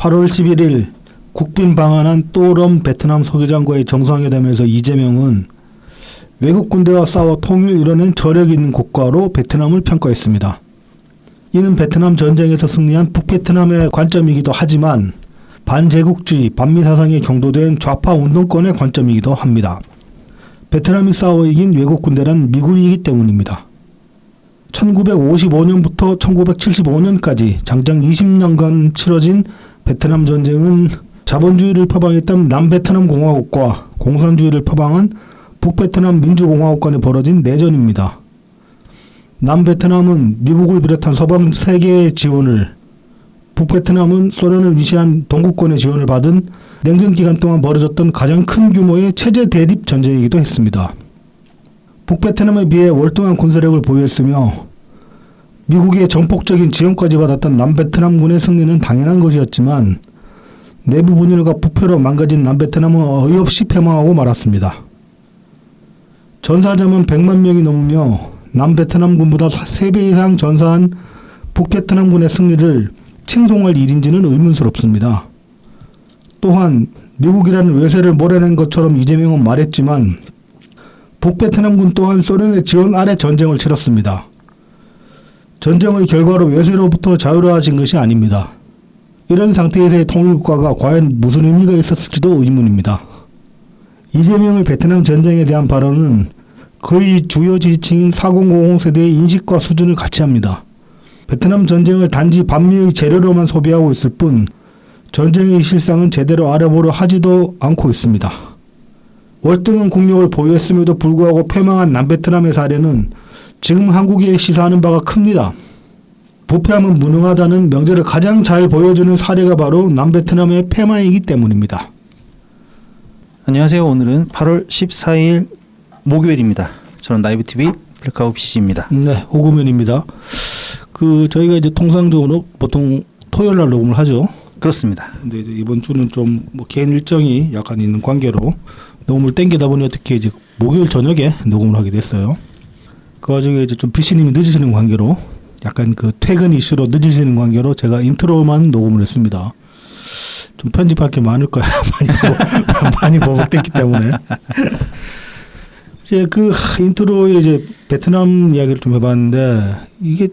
8월 11일 국빈 방한한 또럼 베트남 서기장과의 정상회담에서 이재명은 외국 군대와 싸워 통일 이뤄낸 저력 있는 국가로 베트남을 평가했습니다. 이는 베트남 전쟁에서 승리한 북베트남의 관점이기도 하지만 반제국주의, 반미사상에 경도된 좌파 운동권의 관점이기도 합니다. 베트남이 싸워 이긴 외국 군대란 미군이기 때문입니다. 1955년부터 1975년까지 장장 20년간 치러진 베트남 전쟁은 자본주의를 표방했던 남베트남 공화국과 공산주의를 표방한 북베트남 민주공화국 간에 벌어진 내전입니다. 남베트남은 미국을 비롯한 서방 세계의 지원을, 북베트남은 소련을 위시한 동구권의 지원을 받은 냉전 기간 동안 벌어졌던 가장 큰 규모의 체제 대립 전쟁이기도 했습니다. 북베트남에 비해 월등한 군사력을 보유했으며 미국의 전폭적인 지원까지 받았던 남베트남군의 승리는 당연한 것이었지만 내부 분열과 부패로 망가진 남베트남은 어이없이 패망하고 말았습니다. 전사자만 100만 명이 넘으며 남베트남군보다 3배 이상 전사한 북베트남군의 승리를 칭송할 일인지는 의문스럽습니다. 또한 미국이라는 외세를 몰아낸 것처럼 이재명은 말했지만 북베트남군 또한 소련의 지원 아래 전쟁을 치렀습니다. 전쟁의 결과로 외세로부터 자유로워진 것이 아닙니다. 이런 상태에서의 통일국가가 과연 무슨 의미가 있었을지도 의문입니다. 이재명의 베트남 전쟁에 대한 발언은 거의 주요 지지층인 4050 세대의 인식과 수준을 같이 합니다. 베트남 전쟁을 단지 반미의 재료로만 소비하고 있을 뿐 전쟁의 실상은 제대로 알아보려 하지도 않고 있습니다. 월등한 국력을 보유했음에도 불구하고 패망한 남베트남의 사례는 지금 한국에 시사하는 바가 큽니다. 부패하면 무능하다는 명제를 가장 잘 보여주는 사례가 바로 남베트남의 패망이기 때문입니다. 안녕하세요. 오늘은 8월 14일 목요일입니다. 저는 나이브TV 블랙아웃 PC입니다. 네, 오구면입니다. 저희가 이제 통상적으로 보통 토요일 날 녹음을 하죠. 그렇습니다. 근데 이제 이번 주는 좀 개인 일정이 약간 있는 관계로 녹음을 땡기다 보니 어떻게 이제 목요일 저녁에 녹음을 하게 됐어요. 그 와중에 이제 좀 PC님이 늦으시는 관계로 약간 퇴근 이슈로 늦으시는 관계로 제가 인트로만 녹음을 했습니다. 좀 편집할 게 많을 거야. 많이 버벅댔기 때문에. 이제 인트로에 이제 베트남 이야기를 좀 해봤는데 이게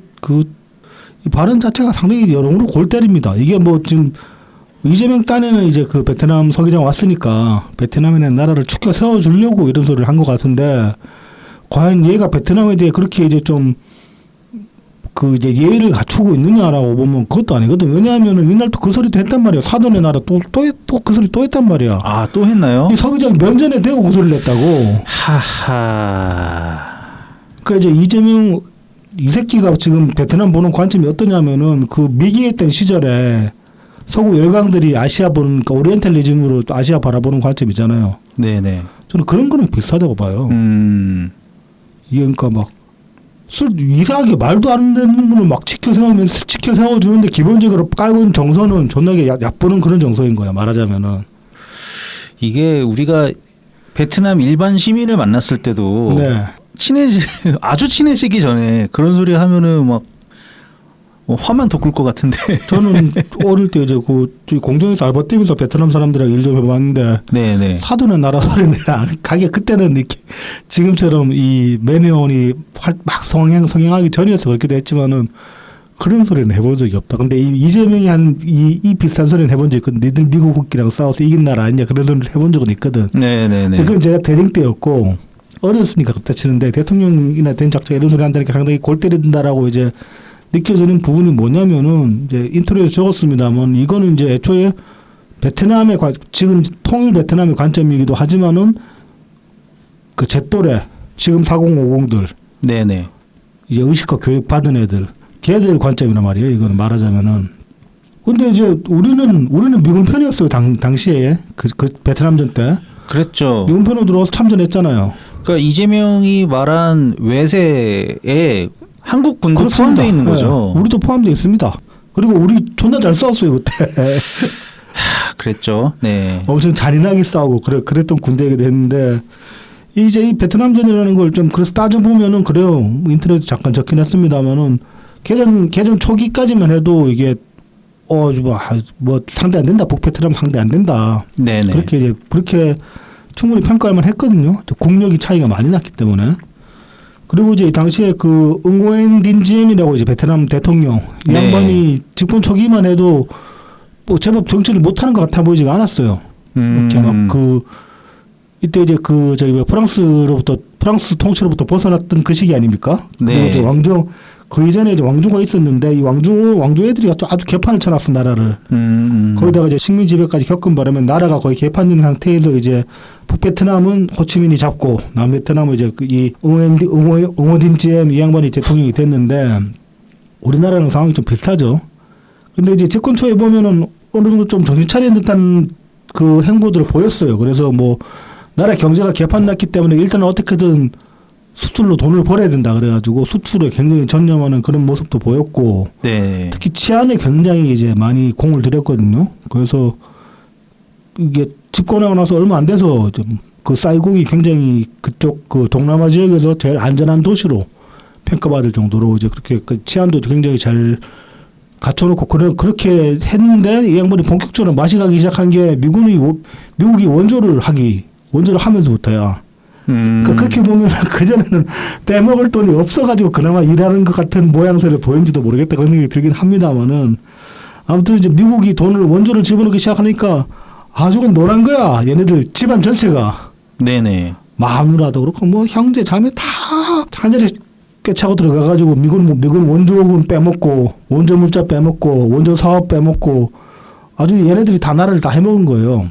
이 발언 자체가 상당히 여러모로 골 때립니다. 이게 지금 이재명 딴에는 이제 베트남 서기장 왔으니까 베트남이라는 나라를 축켜 세워주려고 이런 소리를 한 것 같은데 과연 얘가 베트남에 대해 그렇게 이제 좀 이제 예의를 갖추고 있느냐라고 보면 그것도 아니거든. 왜냐하면은 이날 또 그 소리도 했단 말이야. 사돈의 나라 또 그 소리 또 했단 말이야. 아, 또 했나요? 이 서기장 면전에 대고 그 소리를 했다고. 하하. 그러니까 이제 이재명 이 새끼가 지금 베트남 보는 관점이 어떠냐면은 미기했던 시절에 서구 열강들이 아시아 보는 오리엔탈리즘으로 또 아시아 바라보는 관점이잖아요. 네네. 저는 그런 거는 비슷하다고 봐요. 이게 그러니까 이상하게 말도 안 되는 거를 지켜 세워주는데 기본적으로 깔고 있는 정서는 존나게 얕보는 그런 정서인 거야, 말하자면은. 이게 우리가 베트남 일반 시민을 만났을 때도 네. 아주 친해지기 전에 그런 소리 하면은 화만 돋굴 것 같은데. 저는 어릴 때 이제 공정에서 알바 뛰면서 베트남 사람들이랑 일 좀 해봤는데. 네네. 사돈의 나라 소리는 가게 그때는 이렇게 지금처럼 이 매너원이 막 성행하기 전이어서 그렇기도 했지만은 그런 소리는 해본 적이 없다. 근데 이재명이 이 비슷한 소리는 해본 적이 있거든. 니들 미국이랑 싸워서 이긴 나라 아니냐 그런 소리를 해본 적은 있거든. 네네네. 그건 제가 대령 때였고 어렸으니까 그때 치는데 대통령이나 된 작자가 이런 소리 한다니까 상당히 골 때린다라고 이제 느껴지는 부분이 뭐냐면은 이제 인트로에서 적었습니다만 이거는 이제 애초에 베트남의 지금 통일 베트남의 관점이기도 하지만은 제 또래 지금 4050들 네네 이제 의식과 교육 받은 애들 걔들 관점이란 말이에요. 이거는 말하자면은 근데 이제 우리는 미군 편이었어요. 당시에 그 베트남전 때 그랬죠. 미군 편으로 들어와서 참전했잖아요. 그러니까 이재명이 말한 외세에 한국 군도 포함되어 있는 거죠. 네. 우리도 포함되어 있습니다. 그리고 우리 존나 잘 싸웠어요 그때. 그랬죠. 네. 엄청 잔인하게 싸우고 그랬던 군대이기도 했는데 이제 이 베트남전이라는 걸 좀 그래서 따져보면은 그래요. 인터넷에 잠깐 적긴 했습니다만은 개전 초기까지만 해도 이게 뭐 상대 안 된다. 북베트남 상대 안 된다. 네네. 그렇게 충분히 평가할 만 했거든요. 국력이 차이가 많이 났기 때문에. 그리고 이제 당시에 그 응고엔 딘지엠이라고 이제 베트남 대통령 이 네. 양반이 집권 초기만 해도 뭐 제법 정치를 못하는 것 같아 보이지가 않았어요. 이렇게 막 이때 이제 프랑스 통치로부터 벗어났던 그 시기 아닙니까? 네. 그리고 이제 그 이전에 이제 왕조가 있었는데 이 왕조 애들이 아주 개판을 쳐놨어 나라를. 거기다가 이제 식민 지배까지 겪은 바람에 나라가 거의 개판된 상태에서 이제 북베트남은 호치민이 잡고 남베트남은 이제 이 응어딘지엠 이 양반이 대통령이 됐는데 우리나라랑 상황이 좀 비슷하죠. 근데 이제 집권 초에 보면은 어느 정도 좀 정신 차린 듯한 그 행보들을 보였어요. 그래서 뭐 나라 경제가 개판 났기 때문에 일단 어떻게든 수출로 돈을 벌어야 된다 그래가지고 수출에 굉장히 전념하는 그런 모습도 보였고 네. 특히 치안에 굉장히 이제 많이 공을 들였거든요. 그래서 이게 집권하고 나서 얼마 안 돼서 그 사이공이 굉장히 그쪽 그 동남아 지역에서 제일 안전한 도시로 평가받을 정도로 이제 그렇게 그 치안도 굉장히 잘 갖춰놓고 그렇게 했는데 이 양반이 본격적으로 맛이 가기 시작한 게 미국이 원조를 하면서부터야. 그러니까 그렇게 보면 그전에는 빼먹을 돈이 없어가지고 그나마 일하는 것 같은 모양새를 보였는지도 모르겠다 그런 생각이 들긴 합니다만은 아무튼 이제 미국이 원조를 집어넣기 시작하니까 아주 노란 거야. 얘네들 집안 전체가. 네네. 마누라도 그렇고 뭐 형제 자매 다 한 자리 꿰차고 들어가가지고 미군 원조군 빼먹고 원조 물자 빼먹고 원조 사업 빼먹고 아주 얘네들이 다 나라를 다 해먹은 거예요.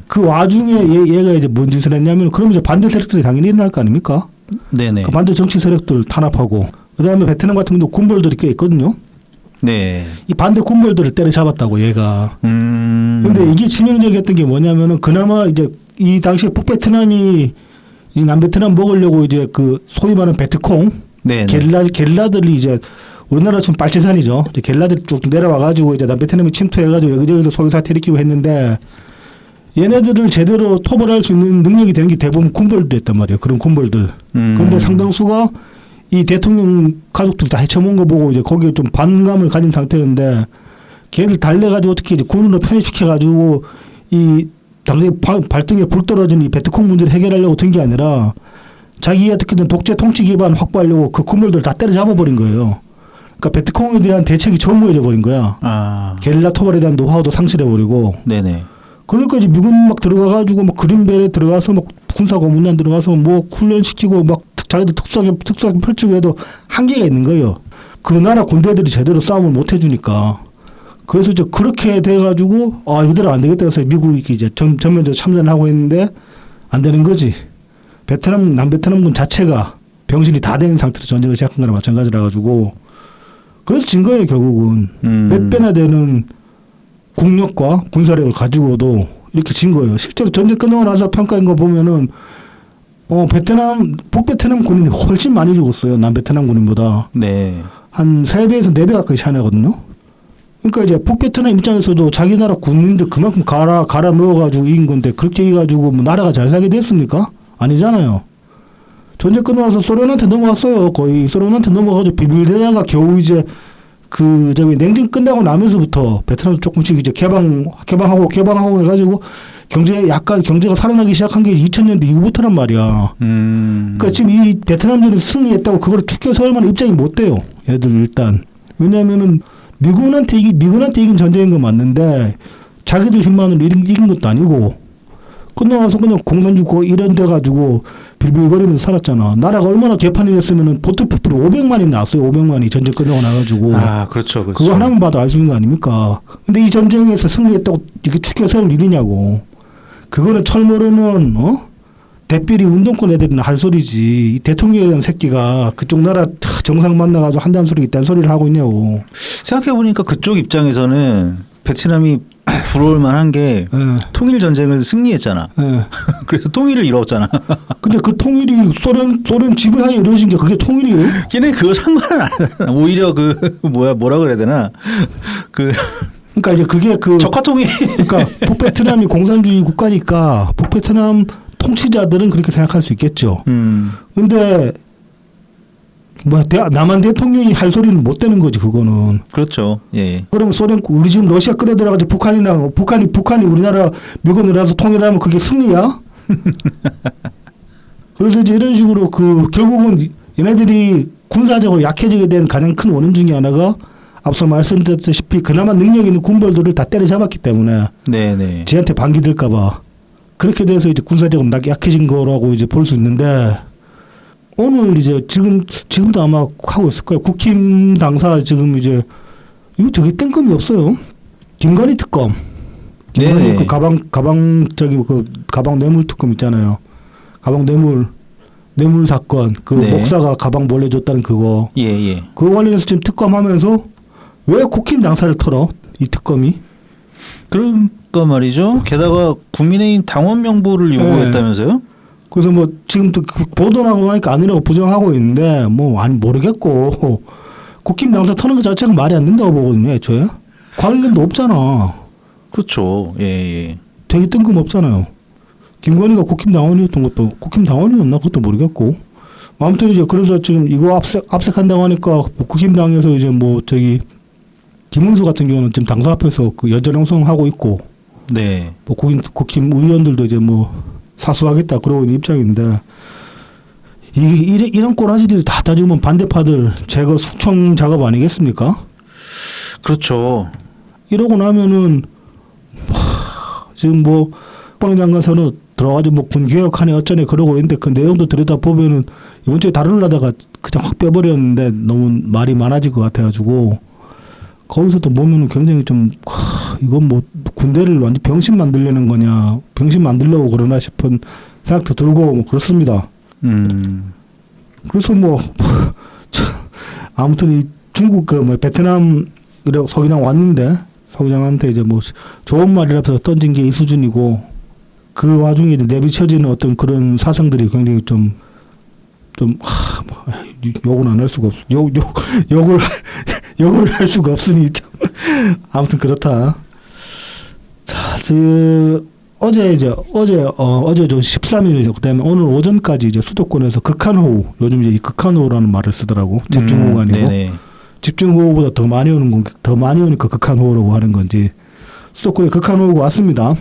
그 와중에 얘가 이제 뭔 짓을 했냐면 그럼 이제 반대 세력들이 당연히 일어날 거 아닙니까? 네네. 그 반대 정치 세력들 탄압하고 그다음에 베트남 같은 경우도 군벌들이 꽤 있거든요. 네. 이 반대 군벌들을 때려잡았다고 얘가. 근데 이게 치명적이었던 게 뭐냐면은 그나마 이제 이 당시에 북베트남이 이 남베트남 먹으려고 이제 그 소위 말하는 베트콩 네네. 게릴라들이 이제 우리나라 지금 빨치산이죠. 이제 게릴라들이 쭉 내려와가지고 이제 남베트남이 침투해가지고 여기저기서 소유 사태 일으키고 했는데 얘네들을 제대로 토벌할 수 있는 능력이 되는 게 대부분 군벌들이었단 말이에요. 그런 군벌들. 그런데 상당수가 이 대통령 가족들이 다 헤쳐먹은 거 보고 이제 거기에 좀 반감을 가진 상태였는데 걔를 달래가지고 어떻게 이제 군으로 편입시켜가지고 이 당시 발등에 불 떨어진 이 베트콩 문제를 해결하려고 든 게 아니라 자기 어떻게든 독재 통치 기반 확보하려고 그 군벌들 다 때려잡아버린 거예요. 그러니까 베트콩에 대한 대책이 전무해져 버린 거야. 게릴라 토벌에 대한 노하우도 상실해버리고. 네네. 그러니까 이제 미군 막 들어가가지고 막 그린벨에 들어가서 막 군사고문단 들어가서 뭐 훈련시키고 막 자기들 특수하게 펼치고 해도 한계가 있는 거예요. 그 나라 군대들이 제대로 싸움을 못 해주니까. 그래서 이제 그렇게 돼가지고 이대로 안 되겠다 해서 미국이 이제 전면적으로 참전하고 있는데 안 되는 거지. 남베트남군 자체가 병신이 다 된 상태로 전쟁을 시작한 거나 마찬가지라 가지고 그래서 진 거예요 결국은. 몇 배나 되는 국력과 군사력을 가지고도 이렇게 진 거예요. 실제로 전쟁 끝나고 나서 평가한 거 보면은 북베트남 군인이 훨씬 많이 죽었어요. 남베트남 군인보다. 네. 한 3배에서 4배 가까이 차이 나거든요. 그러니까 이제 북베트남 입장에서도 자기 나라 군인들 그만큼 갈아 넣어가지고 이긴 건데 그렇게 해가지고 뭐 나라가 잘 살게 됐습니까? 아니잖아요. 전쟁 끝나고 나서 소련한테 넘어갔어요. 거의 소련한테 넘어가지고 비밀대다가 겨우 이제 냉전 끝나고 나면서부터 베트남도 조금씩 이제 개방하고 해가지고 경제가 살아나기 시작한 게 2000년대 이후부터란 말이야. 그러니까 지금 이 베트남전에서 승리했다고 그걸 축해서 얼마나 입장이 못 돼요. 얘들 일단. 왜냐면은 미군한테 이긴 전쟁인 건 맞는데 자기들 힘만으로 이긴 것도 아니고 끝나서 그냥 공산 주고 이런 데 가지고 빌빌거리면서 살았잖아. 나라가 얼마나 개판이 됐으면은 보트피플이 500만이 나왔어요. 500만이 전쟁 끝나고 나가지고. 그렇죠. 그거 하나만 봐도 알 수 있는 거 아닙니까? 근데 이 전쟁에서 승리했다고 이렇게 축해 세울 일이냐고. 그거는 철모르는 대필이 운동권 애들이나 할 소리지. 이 대통령이라는 새끼가 그쪽 나라 정상 만나가지고 한다는 소리 있다는 소리를 하고 있냐고. 생각해보니까 그쪽 입장에서는 베트남이 부러울 만한 게 통일 전쟁을 승리했잖아. 그래서 통일을 이뤘잖아. 근데 그 통일이 소련 지배하에 이루어진 게 그게 통일이에요? 걔네 그거 상관은 안 하잖아. 오히려 뭐라 그래야 되나? 그러니까 이제 그게 적화 통일. 그러니까 북베트남이 공산주의 국가니까 북베트남 통치자들은 그렇게 생각할 수 있겠죠. 근데 뭐 남한 대통령이 할 소리는 못 되는 거지 그거는. 그렇죠. 예. 그러면 소련 우리 지금 러시아 끌어 들어가지고 북한이 우리나라 밀고 내려서 통일하면 그게 승리야? 그래서 이제 이런 식으로 그 결국은 얘네들이 군사적으로 약해지게 된 가장 큰 원인 중에 하나가 앞서 말씀드렸다시피 그나마 능력 있는 군벌들을 다 때려잡았기 때문에 네네. 지한테 반기될까봐 그렇게 돼서 이제 군사적으로 약해진 거라고 이제 볼 수 있는데 오늘 이제 지금도 아마 하고 있을 거예요. 국힘 당사 지금 이제 이거 저기 뜬금이 없어요. 김건희 특검. 김건희 네네. 그 가방 뇌물 특검 있잖아요. 가방 뇌물 사건 그 네. 목사가 가방 몰래 줬다는 그거. 예. 그거 관련해서 지금 특검하면서 왜 국힘 당사를 털어? 이 특검이? 그러니까 말이죠. 게다가 국민의힘 당원 명부를 요구했다면서요? 그래서 뭐 지금 또 보도 나고 하니까 아니라고 부정하고 있는데 뭐 아니 모르겠고 국힘 당사 터는 것 자체가 말이 안 된다고 보거든요. 애초에 관련도 없잖아. 그렇죠. 예. 되게 뜬금없잖아요. 김건희가 국힘 당원이었던 것도 국힘 당원이었나 그것도 모르겠고 아무튼 이제 그래서 지금 이거 압색한다고 하니까 국힘 당에서 이제 뭐 저기 김문수 같은 경우는 지금 당사 앞에서 그 여전 형성하고 있고 네. 뭐 국힘 의원들도 이제 뭐 사수하겠다 그러고 있는 입장인데 이게 이런 꼬라지들이 다 따지면 반대파들 제거 숙청 작업 아니겠습니까? 그렇죠. 이러고 나면은 지금 뭐 국방장관선으로 들어가지고 뭐 군개혁하네 어쩌네 그러고 있는데 그 내용도 들여다 보면은 이번 주에 다루려다가 그냥 확 빼버렸는데 너무 말이 많아질 것 같아가지고 거기서 또 보면은 굉장히 좀 이건 뭐 군대를 완전 병신 만들려는 거냐 병신 만들려고 그러나 싶은 생각도 들고 뭐 그렇습니다. 그래서 뭐 아무튼 이 중국 그 뭐 베트남 서기장 왔는데 서기장한테 이제 뭐 좋은 말이라서 던진 게 이 수준이고 그 와중에 이제 내비쳐지는 어떤 그런 사상들이 굉장히 좀 욕은 안 할 수가 없어. 욕을 할 수가 없으니 좀 아무튼 그렇다. 자, 어제 좀 13일 그다음에 오늘 오전까지 이제 수도권에서 극한호우 요즘 이제 이 극한호우라는 말을 쓰더라고. 집중호우가 아니고 네네. 집중호우보다 더 많이 오니까 극한호우라고 하는 건지 수도권에 극한호우가 왔습니다.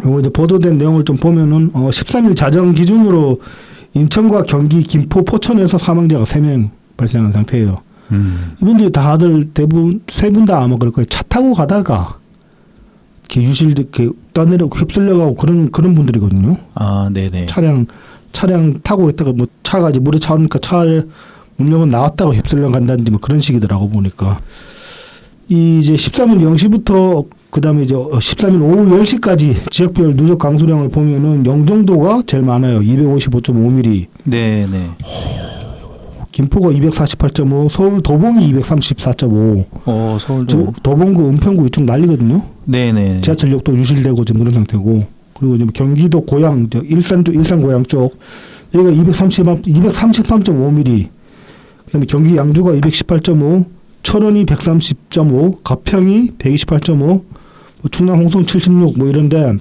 요거 이제 보도된 내용을 좀 보면은 13일 자정 기준으로 인천과 경기, 김포, 포천에서 사망자가 3명 발생한 상태예요. 이분들이 다들 대부분 3분 다 아마 그럴 거예요. 차 타고 가다가 이렇게 이렇게 떠내려 휩쓸려가고 그런 분들이거든요. 아, 네네. 차량 타고 있다가 뭐 차가 이제 물에 차오니까 차에 문명은 나왔다가 휩쓸려 간다든지 뭐 그런 식이더라고 보니까. 이제 13일 0시부터 그다음에 이제 13일 오후 10시까지 지역별 누적 강수량을 보면은 영종도가 제일 많아요. 255.5mm. 네네. 김포가 248.5, 서울 도봉이 234.5. 서울도. 도봉구, 은평구 이쪽 난리거든요. 네네. 지하철역도 유실되고 지금 그런 상태고. 그리고 이제 경기도 고양, 일산 고양 쪽 여기가 233.5mm. 그다음에 경기 양주가 218.5, 철원이 130.5, 가평이 128.5, 충남 홍성 76 뭐 이런데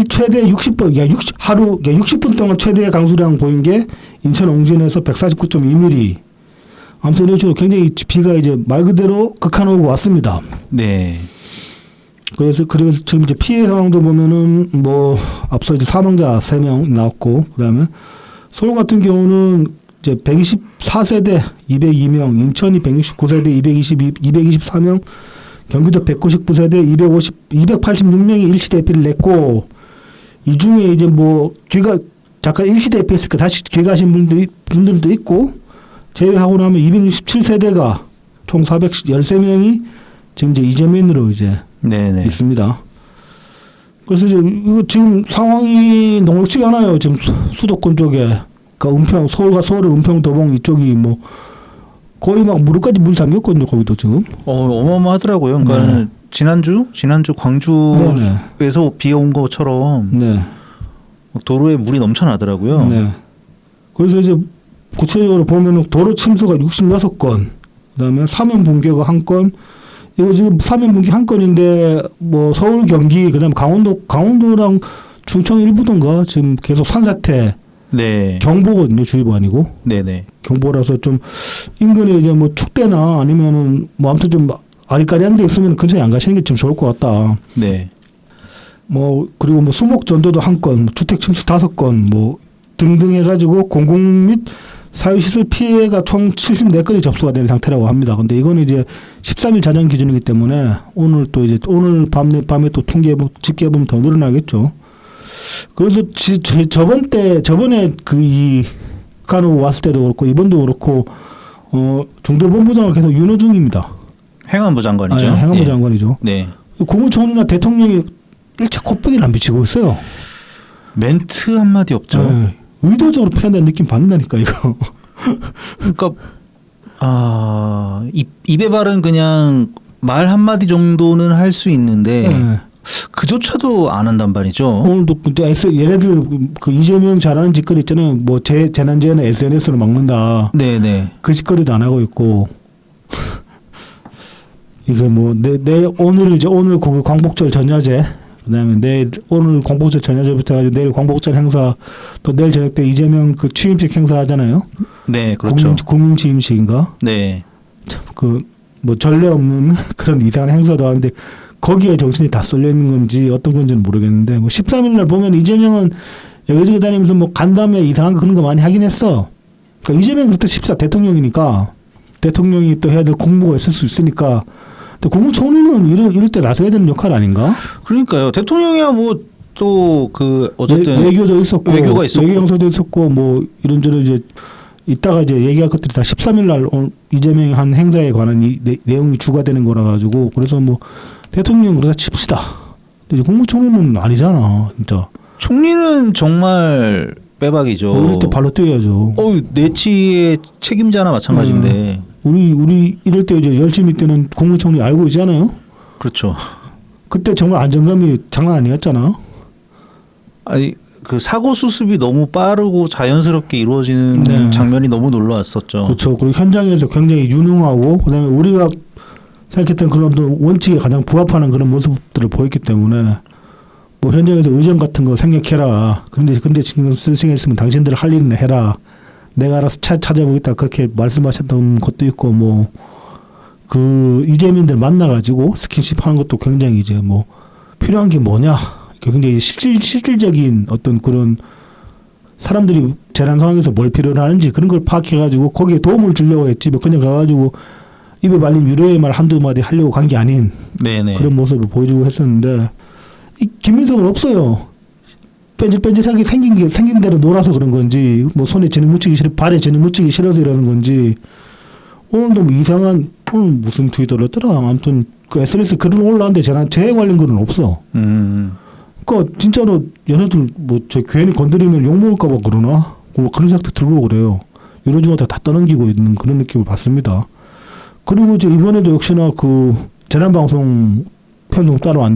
최대 60분, 하루 60분 동안 최대 강수량 보인 게 인천 옹진에서 149.2mm. 아무튼 이런 식으로 굉장히 비가 이제 말 그대로 극한호우가 왔습니다. 네. 그리고 지금 이제 피해 상황도 보면은 뭐 앞서 이제 사망자 3명 나왔고 그다음에 서울 같은 경우는 이제 124세대 202명, 인천이 169세대 224명, 경기도 199세대 286명이 일시 대피를 냈고 이 중에 이제 뭐 잠깐 일시 대피했으니까 다시 귀가하신 분들도 있고 제외하고 나면 267세대가 총 413명이 지금 이제 이재민으로 이제 네네. 있습니다. 그래서 이제 이거 지금 상황이 녹록지가 않아요. 지금 수도권 쪽에. 그러니까 서울의 은평, 도봉 이쪽이 뭐 거의 막 무릎까지 물 잠겼거든요. 거기도 지금. 어마어마하더라고요. 그러니까 네. 지난주 광주에서 네네. 비 온 것처럼 네. 도로에 물이 넘쳐나더라고요. 네. 그래서 이제 구체적으로 보면은 도로 침수가 66건, 그다음에 사면 붕괴가 1건. 이거 지금 사면 붕괴 1건인데 뭐 서울, 경기, 그다음에 강원도랑 충청 일부던가 지금 계속 산사태 네. 경보거든요. 주의보 아니고. 네네. 경보라서 좀 인근에 이제 뭐 축대나 아니면은 뭐 아무튼 좀 아리까리한 데 있으면 근처에 안 가시는 게 좀 좋을 것 같다. 네. 뭐 그리고 뭐 수목 전도도 1건, 주택 침수 5건 뭐 등등 해가지고 공공 및 사유시설 피해가 총 74건이 접수가 된 상태라고 합니다. 근데 이거는 이제 13일 자정 기준이기 때문에 오늘 또 이제 오늘 밤에 또 집계해 보면 더 늘어나겠죠. 그래서 저번에 그 간호 왔을 때도 그렇고 이번도 그렇고 중대본부장을 계속 윤호 중입니다. 행안부 장관이죠. 행안부 장관이죠. 네. 국무총리나 대통령이 일체 콧배기를 안 비치고 있어요. 멘트 한마디 없죠. 네. 의도적으로 표현된 느낌 받는다니까 이거. 그러니까 입에 바른 그냥 말 한마디 정도는 할 수 있는데 네. 그조차도 안 한단 말이죠. 오늘도 얘네들 그 이재명 잘하는 짓거리 있잖아요. 뭐 재난지원은 SNS로 막는다. 네네. 그 짓거리도 안 하고 있고. 이거 뭐 오늘 그 광복절 전야제, 그다음에 오늘 광복절 전야제부터 해가지고 내일 광복절 행사, 또 내일 저녁 때 이재명 그 취임식 행사 하잖아요. 네, 그렇죠. 국민 취임식인가? 네. 참 그 뭐 전례 없는 그런 이상한 행사도 하는데 거기에 정신이 다 쏠려 있는 건지 어떤 건지는 모르겠는데 뭐 13일 날 보면 이재명은 여기저기 다니면서 뭐 간담회 이상한 거 그런 거 많이 하긴 했어. 그러니까 이재명 그때 14 대통령이니까 대통령이 또 해야 될 공무가 있을 수 있으니까. 국무총리는 이럴 때 나서야 되는 역할 아닌가? 그러니까요. 대통령이야 뭐 또 그 어쨌든 외교도 있었고 외교가 있었고 외교 행사도 있었고 뭐 이런저런 이제 이따가 이제 얘기할 것들이 다 13일 날 이재명이 한 행사에 관한 내용이 주가되는 거라 가지고 그래서 뭐 대통령 그러다 칩시다. 근데 국무총리는 아니잖아, 진짜. 총리는 정말 빼박이죠. 이럴 때 발로 뛰어야죠. 내치의 책임자나 마찬가지인데. 우리 이럴 때 이제 열심히 뛰는 국무총리 알고 있잖아요. 그렇죠. 그때 정말 안정감이 장난 아니었잖아. 아니 그 사고 수습이 너무 빠르고 자연스럽게 이루어지는 네. 장면이 너무 놀라웠었죠. 그렇죠. 그리고 현장에서 굉장히 유능하고 그다음에 우리가 생각했던 그런 원칙에 가장 부합하는 그런 모습들을 보였기 때문에 뭐 현장에서 의전 같은 거 생략해라. 근데 지금 쓸생했으면 당신들 할 일은 해라. 내가 알아서 찾아보겠다. 그렇게 말씀하셨던 것도 있고 뭐 그 이재민들 만나가지고 스킨십 하는 것도 굉장히 이제 뭐 필요한 게 뭐냐. 굉장히 실질적인 어떤 그런 사람들이 재난 상황에서 뭘 필요로 하는지 그런 걸 파악해가지고 거기에 도움을 주려고 했지. 뭐 그냥 가가지고 입에 말린 위로의 말 한두 마디 하려고 간 게 아닌 네네. 그런 모습을 보여주고 했었는데 이 김민석은 없어요. 뺀질뺀질하게 생긴 대로 놀아서 그런 건지 뭐 손에 지능 묻히기 싫어 발에 지능 묻히기 싫어서 이러는 건지 오늘도 뭐 이상한 오늘 무슨 트위터를 했더라. 아무튼 그 SNS 글은 올라왔는데 재해 관련 글은 없어. 그러니까 진짜로 얘네들 뭐 저 괜히 건드리면 욕 먹을까 봐 그러나 뭐 그런 생각도 들고 그래요. 이러저러다 다 떠넘기고 있는 그런 느낌을 받습니다. 그리고 이제 이번에도 역시나 그 재난방송 편성 따로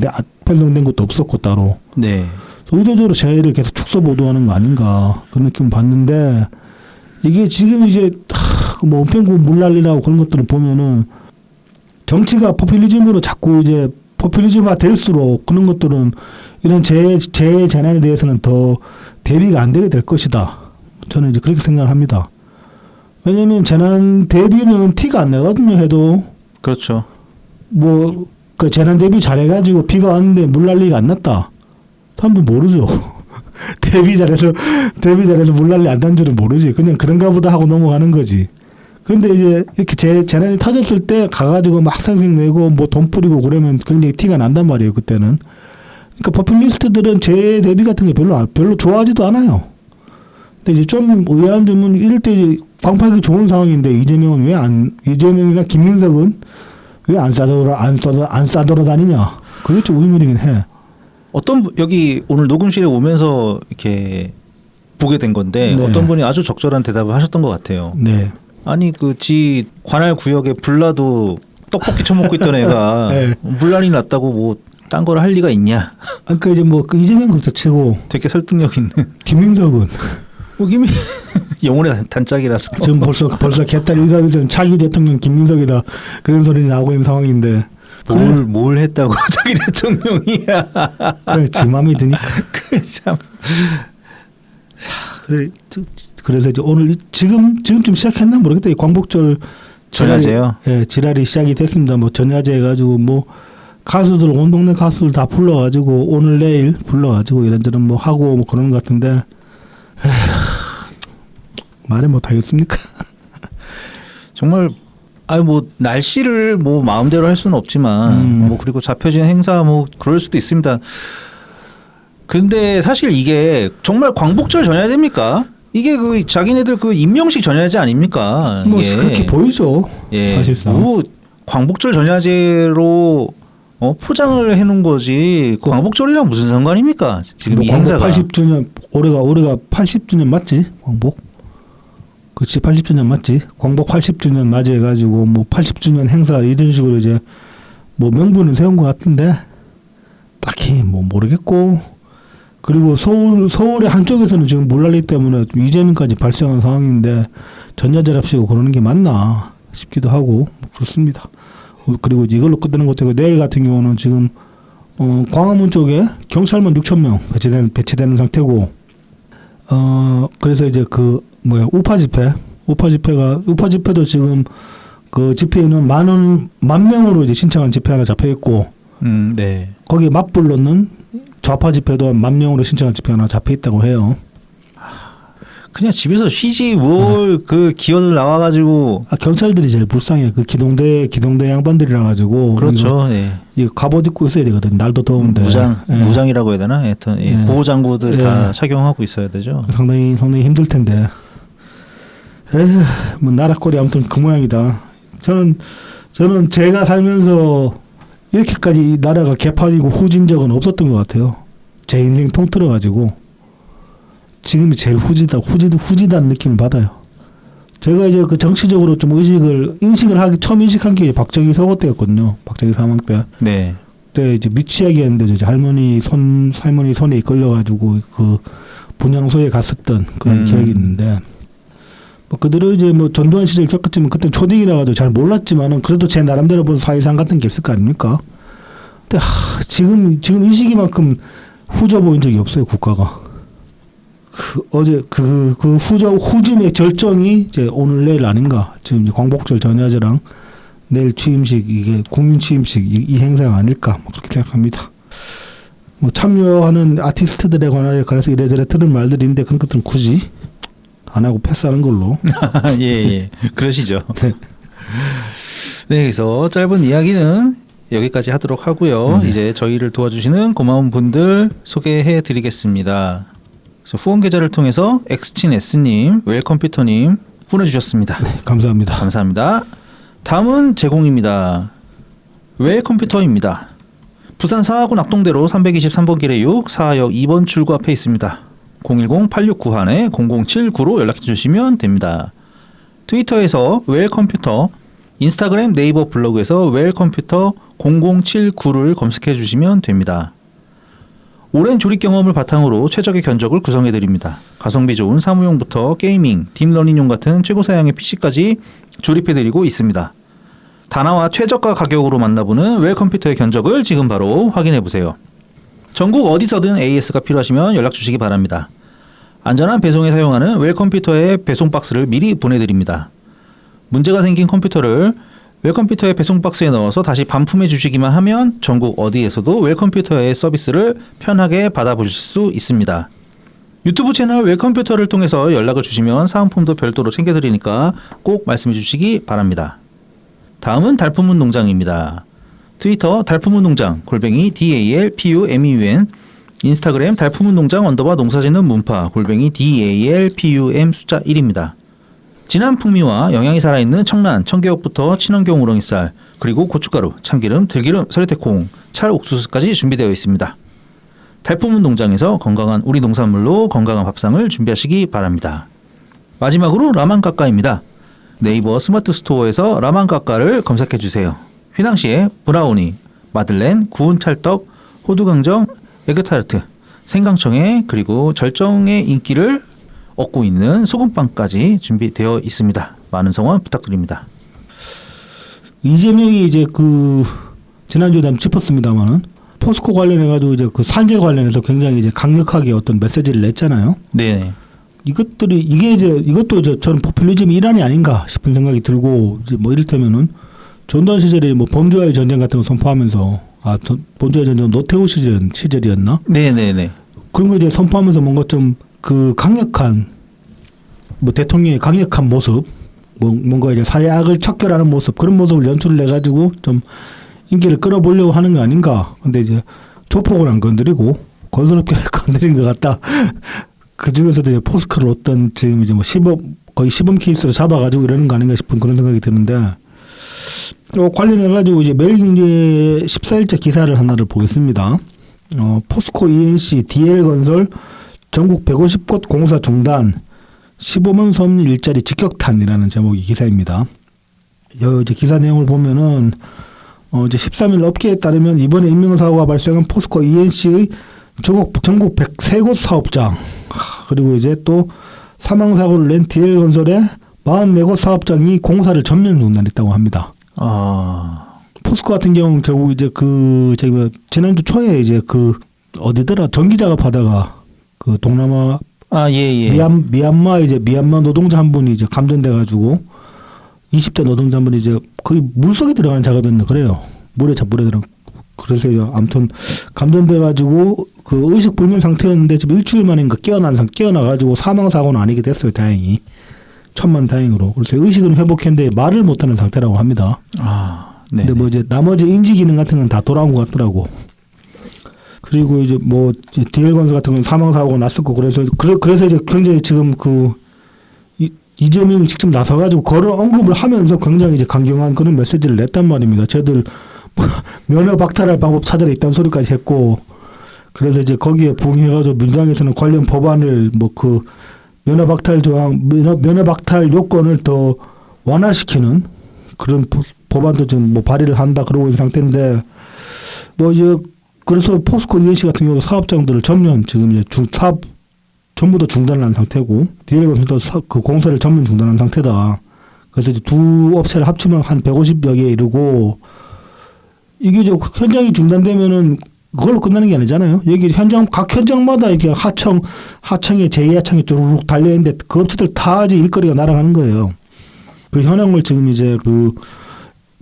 편성된 것도 없었고 따로. 네. 의도적으로 재해를 계속 축소 보도하는 거 아닌가 그런 느낌을 받는데 이게 지금 이제 뭐 은평구 물난리라고 그런 것들을 보면은 정치가 포퓰리즘으로 자꾸 이제 포퓰리즘화 될수록 그런 것들은 이런 재난에 대해서는 더 대비가 안 되게 될 것이다. 저는 이제 그렇게 생각을 합니다. 왜냐하면 재난 대비는 티가 안 나거든요. 해도 그렇죠. 뭐 그 재난 대비 잘해가지고 비가 왔는데 물난리가 안 났다. 사람들 모르죠. 대비 잘해서 물난리 안 난 줄은 모르지. 그냥 그런가 보다 하고 넘어가는 거지. 그런데 이제 이렇게 재난이 터졌을 때 가가지고 막 학생생 내고 뭐 돈 뿌리고 그러면 굉장히 티가 난단 말이에요. 그때는. 그러니까 포퓰리스트들은 재해 대비 같은 게 별로 좋아하지도 않아요. 근데 이제 좀 의아한 점은 이럴 때 이제 광파하기 좋은 상황인데 이재명이나 김민석은 왜 안 싸돌아다니냐. 그게 좀 의문이긴 해. 여기 오늘 녹음실에 오면서 이렇게 보게 된 건데 네. 어떤 분이 아주 적절한 대답을 하셨던 것 같아요. 네. 아니 지 관할 구역에 불나도 떡볶이 처먹고 있던 애가 네. 물난리 났다고 뭐 딴 걸 할 리가 있냐. 그러니까 이제 뭐 그 이재명 그렇다 치고 되게 설득력 있는. 김민석은 김이 영혼의 단짝이라서. 지금 벌써 개딸 일각에서는 차기 대통령 김민석이다 그런 소리 나오고 있는 상황인데 뭘 했다고 자기 대통령이야. 그래 지 맘이 드니까. 그래 참. 그래 그래서 이제 오늘 지금쯤 시작했나 모르겠다. 이 광복절 전야제요. 예, 지랄이 시작이 됐습니다. 뭐 전야제 해가지고 뭐 가수들 온 동네 가수들 다 불러가지고 오늘 내일 불러가지고 이런저런 뭐 하고 뭐 그런 것 같은데 말을 못 하겠습니까? 정말 아니 뭐 날씨를 뭐 마음대로 할 수는 없지만 뭐 그리고 잡혀진 행사 뭐 그럴 수도 있습니다. 근데 사실 이게 정말 광복절 전야제입니까? 이게 그 자기네들 그 임명식 전야제 아닙니까? 뭐 이게. 그렇게 보이죠. 예. 사실상. 뭐 광복절 전야제로 포장을 해놓은 거지. 그 광복절이랑 무슨 상관입니까? 지금 뭐 이 광복 행사가. 80주년 올해가 80주년 맞지? 광복. 그렇지 80주년 맞지? 광복 80주년 맞이해가지고 뭐 80주년 행사 이런 식으로 이제 뭐 명분을 세운 것 같은데 딱히 뭐 모르겠고. 그리고 서울의 한쪽에서는 지금 물난리 때문에 좀 이재민까지 발생한 상황인데 전야제랍시고 그러는 게 맞나 싶기도 하고 뭐 그렇습니다. 그리고 이걸로 끝내는 것도 내일 같은 경우는 지금 광화문 쪽에 경찰만 6,000명 배치되는 상태고 그래서 이제 그 우파 집회도 지금 그 집회인은 만 명으로 이제 신청한 집회 하나 잡혀 있고 네. 거기에 맞불로는 좌파 집회도 10,000명으로 신청한 집회 하나 잡혀 있다고 해요. 그냥 집에서 쉬지 뭘 그 기어들 나와가지고. 경찰들이 제일 불쌍해. 그 기동대 양반들이라 가지고. 그렇죠. 이거 갑옷 입고 있어야 되거든. 날도 더운데. 무장이라고 해야 되나? 하여튼 보호 장구들 다 착용하고 있어야 되죠. 상당히 힘들 텐데. 뭐 나라꼴이 아무튼 그 모양이다. 저는 제가 살면서 이렇게까지 나라가 개판이고 후진 적은 없었던 것 같아요. 제 인생 통틀어 가지고 지금이 제일 후지다는 느낌을 받아요. 제가 이제 그 정치적으로 좀 처음 인식한 게 박정희 서거 때였거든요. 박정희 사망 때. 네. 그때 이제 미취학이 했는데 이제 할머니 손에 이끌려가지고 그 분향소에 갔었던 그런 기억이 있는데. 뭐 그대로 이제 뭐 전두환 시절 겪었지만 그때 초딩이라 가지고 잘 몰랐지만은 그래도 제 나름대로 본 사회상 같은 게 있을 거 아닙니까? 근데 지금 이 시기만큼 후져 보인 적이 없어요 국가가. 어제 그 후짐의 절정이 이제 오늘 내일 아닌가. 지금 이제 광복절 전야제랑 내일 취임식 이게 국민 취임식 이 행사가 아닐까 뭐 그렇게 생각합니다. 뭐 참여하는 아티스트들에 관해서 이래저래 들은 말들인데 그런 것들은 굳이 안 하고 패스하는 걸로. 예. 그러시죠. 네. 그래서 짧은 이야기는 여기까지 하도록 하고요. 이제 저희를 도와주시는 고마운 분들 소개해 드리겠습니다. 후원 계좌를 통해서 엑스친S님, 웰컴퓨터님 후원해주셨습니다. 네, 감사합니다. 감사합니다. 다음은 제공입니다. 웰컴퓨터입니다. 부산 사하구 낙동대로 323번 길의 6 사하역 2번 출구 앞에 있습니다. 010-8691-0079로 연락해 주시면 됩니다. 트위터에서 웰컴퓨터, 인스타그램, 네이버 블로그에서 웰컴퓨터 0079를 검색해 주시면 됩니다. 오랜 조립 경험을 바탕으로 최적의 견적을 구성해 드립니다. 가성비 좋은 사무용부터 게이밍, 딥러닝용 같은 최고 사양의 PC까지 조립해 드리고 있습니다. 다나와 최저가 가격으로 만나보는 웰컴퓨터의 견적을 지금 바로 확인해 보세요. 전국 어디서든 AS가 필요하시면 연락 주시기 바랍니다. 안전한 배송에 사용하는 웰컴퓨터의 배송 박스를 미리 보내드립니다. 문제가 생긴 컴퓨터를 웰컴퓨터의 배송 박스에 넣어서 다시 반품해 주시기만 하면 전국 어디에서도 웰컴퓨터의 서비스를 편하게 받아보실 수 있습니다. 유튜브 채널 웰컴퓨터를 통해서 연락을 주시면 사은품도 별도로 챙겨드리니까 꼭 말씀해 주시기 바랍니다. 다음은 달품문 농장입니다. 트위터 달품문 농장 DALPUMEUN, 인스타그램 달품문 농장 농사짓는 문파 DALPUM 숫자 1입니다. 진한 풍미와 영양이 살아있는 청란, 청개옥부터 친환경 우렁이쌀, 그리고 고춧가루, 참기름, 들기름, 서리태콩, 찰옥수수까지 준비되어 있습니다. 달품문 농장에서 건강한 우리 농산물로 건강한 밥상을 준비하시기 바랍니다. 마지막으로 라만까까입니다. 네이버 스마트 스토어에서 라만까까를 검색해 주세요. 휘낭시에 브라우니, 마들렌, 구운 찰떡, 호두강정, 에그타르트, 생강청에 그리고 절정의 인기를 얻고 있는 소금빵까지 준비되어 있습니다. 많은 성원 부탁드립니다. 이재명이 이제 지난주에 한번 짚었습니다만은 포스코 관련해 가지고 이제 그 산재 관련해서 굉장히 이제 강력하게 어떤 메시지를 냈잖아요. 네. 이것들이 이게 이제 이것도 저는 포퓰리즘 일환이 아닌가 싶은 생각이 들고 이제 뭐 이를테면은 전두환 시절에 뭐 범죄와의 전쟁 같은 거 선포하면서 범죄와의 전쟁 노태우 시절이었나? 네네네. 그런 거 이제 선포하면서 뭔가 좀 그 강력한 뭐 대통령의 강력한 모습, 뭐 뭔가 이제 사회악을 척결하는 모습 그런 모습을 연출을 해가지고 좀 인기를 끌어보려고 하는 거 아닌가. 근데 이제 조폭을 안 건드리고 건설업계 건드린 것 같다. 그 중에서도 이제 포스코를 어떤 지금 이제 뭐 거의 시범 케이스로 잡아가지고 이러는 거 아닌가 싶은 그런 생각이 드는데 관련해가지고 이제 매일경제 14일째 기사를 하나를 보겠습니다. 포스코 ENC DL건설 전국 150곳 공사 중단 15만 선 일자리 직격탄이라는 제목의 기사입니다. 이제 기사 내용을 보면은 이제 13일 업계에 따르면 이번에 인명사고가 발생한 포스코 ENC의 전국 103곳 사업장 그리고 이제 또 사망사고를 낸 DL건설의 44곳 사업장이 공사를 전면 중단했다고 합니다. 포스코 같은 경우는 결국 이제 지난주 초에 이제 어디더라 전기 작업하다가 그 동남아 미얀마 노동자 한 분이 이제 감전돼 가지고 20대 노동자 한 분이 이제 거의 물속에 들어가는 작업이었나 그래요. 물에 들어. 그래서 이제 아무튼 감전돼 가지고 그 의식 불명 상태였는데 지금 일주일 만인가 깨어나 가지고 사망 사고는 아니게 됐어요. 다행히. 천만다행으로. 그래서 의식은 회복했는데 말을 못하는 상태라고 합니다. 근데 뭐 이제 나머지 인지 기능 같은 건 다 돌아온 것 같더라고. 그리고 이제 뭐 DL건설 같은 건 사망 사고가 났었고 그래서 이제 굉장히 지금 이재명이 직접 나서가지고 그걸 언급을 하면서 굉장히 이제 강경한 그런 메시지를 냈단 말입니다. 쟤들 면허 박탈할 방법 찾아라 있다는 소리까지 했고 그래서 이제 거기에 부응해가지고 민주당에서는 관련 법안을 뭐 면허 박탈 요건을 더 완화시키는 그런 법안도 지금 뭐 발의를 한다 그러고 있는 상태인데 뭐 이제 그래서 포스코 ENC 같은 경우도 사업장들을 지금 이제 사업 전부 다 중단한 상태고 DL건설도 그 공사를 전면 중단한 상태다. 그래서 이제 두 업체를 합치면 한 150여 개에 이르고 이게 이제 현장이 중단되면은 그걸로 끝나는 게 아니잖아요. 여기 각 현장마다 이게 하청에 제2하청이 쭈르륵 달려 있는데 그 업체들 다 이제 일거리가 날아가는 거예요. 그 현황을 지금 이제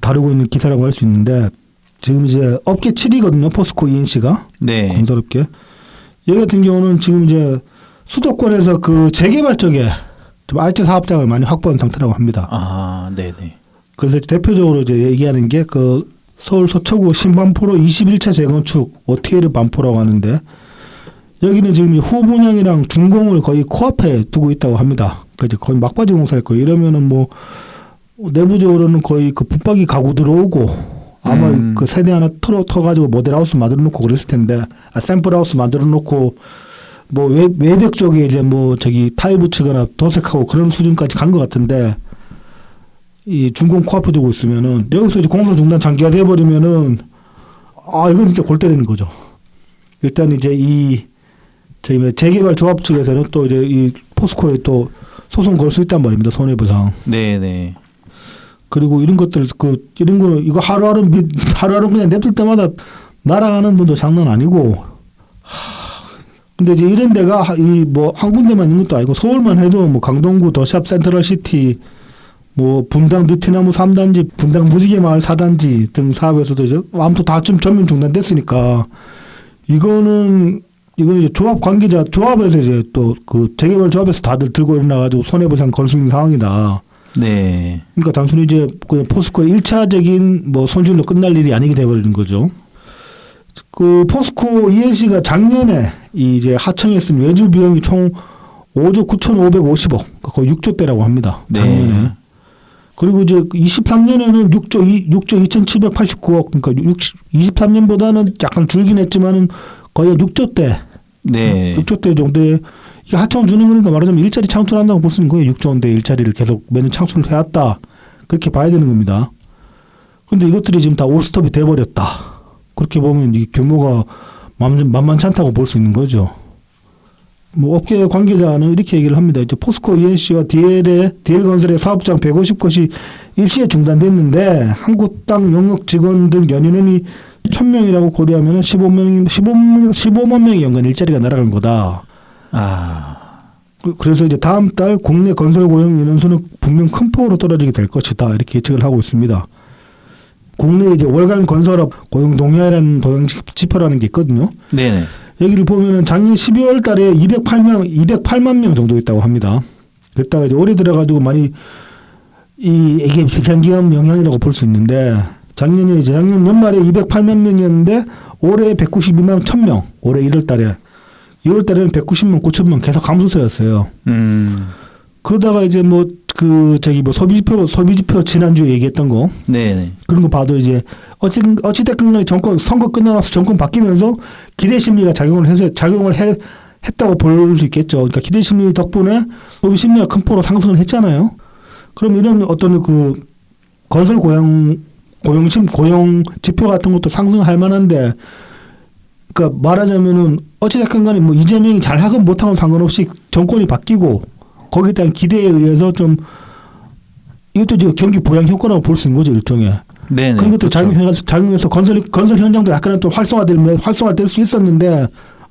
다루고 있는 기사라고 할 수 있는데 지금 이제 업계 7위거든요. 포스코 ENC가. 네. 건설업계. 여기 같은 경우는 지금 이제 수도권에서 그 재개발 쪽에 좀 알짜 사업장을 많이 확보한 상태라고 합니다. 네네. 그래서 대표적으로 이제 얘기하는 게 서울 서초구 신반포로 21차 재건축 OTL 반포라고 하는데 여기는 지금 후분양이랑 준공을 거의 코앞에 두고 있다고 합니다. 그러니까 거의 막바지 공사할 거예요. 이러면은 뭐 내부적으로는 거의 붙박이 가구 들어오고 아마 그 세대 하나 터가지고 모델하우스 만들어 놓고 그랬을 텐데 샘플하우스 만들어 놓고 뭐 외벽 쪽에 이제 뭐 타일 붙이거나 도색하고 그런 수준까지 간 것 같은데 이 준공 코앞에 두고 있으면은 여기서 이제 공사 중단 장기화 돼버리면은 이건 진짜 골 때리는 거죠. 일단 이제 재개발 조합 측에서는 또 이제 이 포스코에 또 소송 걸 수 있단 말입니다. 손해배상. 네네. 그리고 이런 것들 이런 거는 이거 하루하루 그냥 냅둘 때마다 날아가는 돈도 장난 아니고. 근데 이제 이런 데가 한 군데만 있는 것도 아니고 서울만 해도 뭐 강동구 도시앞 센트럴시티 뭐 분당 느티나무 3단지 분당 무지개마을 4단지 등 사업에서도 이제 아무튼 다 좀 전면 중단됐으니까 이거는 이제 조합에서 이제 또 재개발 조합에서 다들 들고 일어나가지고 손해배상 걸 수 있는 상황이다. 네. 그러니까 단순히 이제 그냥 포스코의 1차적인 뭐 손실로 끝날 일이 아니게 돼버리는 거죠. 포스코 ENC가 작년에 이제 하청에 쓴 외주 비용이 총 5조 9,550억, 거의 6조대라고 합니다. 작년에. 네. 그리고 이제 23년에는 6조 2,789억, 그러니까 23년보다는 약간 줄긴 했지만은 거의 6조대. 네. 6조대 정도의 이게 하청 주는 거니까 말하자면 일자리 창출한다고 볼 수 있는 거예요. 6조 원대 일자리를 계속 매년 창출을 해왔다. 그렇게 봐야 되는 겁니다. 그런데 이것들이 지금 다 올스톱이 돼버렸다. 그렇게 보면 이 규모가 만만치 않다고 볼 수 있는 거죠. 뭐 업계 관계자는 이렇게 얘기를 합니다. 이제 포스코 ENC와 DL건설의 사업장 150곳이 일시에 중단됐는데 한 곳당 용역 직원 등 연인원이 1,000명이라고 고려하면 15만 명이 연간 일자리가 날아간 거다. 그래서 이제 다음 달 국내 건설 고용 인원수는 분명 큰 폭으로 떨어지게 될 것이다. 이렇게 예측을 하고 있습니다. 국내 이제 월간 건설업 고용 동향이라는 동향 지표라는 게 있거든요. 네. 여기를 보면은 작년 12월 달에 208만 명 정도 있다고 합니다. 그랬다가 이제 올해 들어가지고 많이 이게 비상기업 영향이라고 볼 수 있는데 작년 연말에 208만 명이었는데 올해 192만 1,000명. 올해 1월 달에 2월 달에는 190만 9천 명 계속 감소세였어요. 그러다가 이제 소비지표 지난주에 얘기했던 거. 네. 그런 거 봐도 이제 어찌됐든 간에 선거 끝나서 정권 바뀌면서 기대 심리가 작용을 했다고 볼 수 있겠죠. 그러니까 기대 심리 덕분에 소비 심리가 큰 폭으로 상승을 했잖아요. 그럼 이런 어떤 그 건설 고용 지표 같은 것도 상승할 만한데, 그러니까 말하자면은 어찌됐든 간에 뭐 이재명이 잘하건 못하건 상관없이 정권이 바뀌고 거기에 대한 기대에 의해서 좀 이것도 이제 경기 부양 효과라고 볼 수 있는 거죠, 일종의. 네. 그런 것도 작용해서 건설 현장도 약간 좀 활성화될 수 있었는데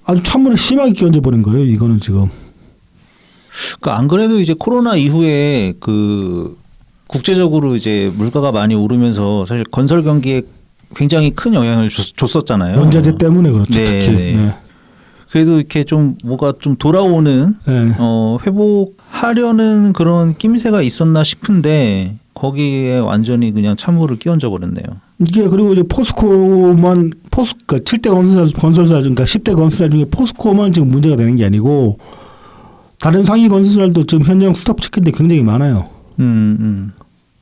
아주 찬물을 심하게 끼얹어 버린 거예요, 이거는 지금. 그러니까 안 그래도 이제 코로나 이후에 그 국제적으로 이제 물가가 많이 오르면서 사실 건설 경기에 굉장히 큰 영향을 줬었잖아요. 원자재 때문에 그렇죠, 네. 특히. 네. 그래도 이렇게 좀 뭐가 좀 돌아오는 네. 회복하려는 그런 낌새가 있었나 싶은데 거기에 완전히 그냥 찬물을 끼얹어 버렸네요. 이게 그리고 이제 그러니까 7대 건설사 그러니까 10대 건설사 중에 포스코만 지금 문제가 되는 게 아니고 다른 상위 건설사들도 지금 현장 스톱 시킨 데 굉장히 많아요.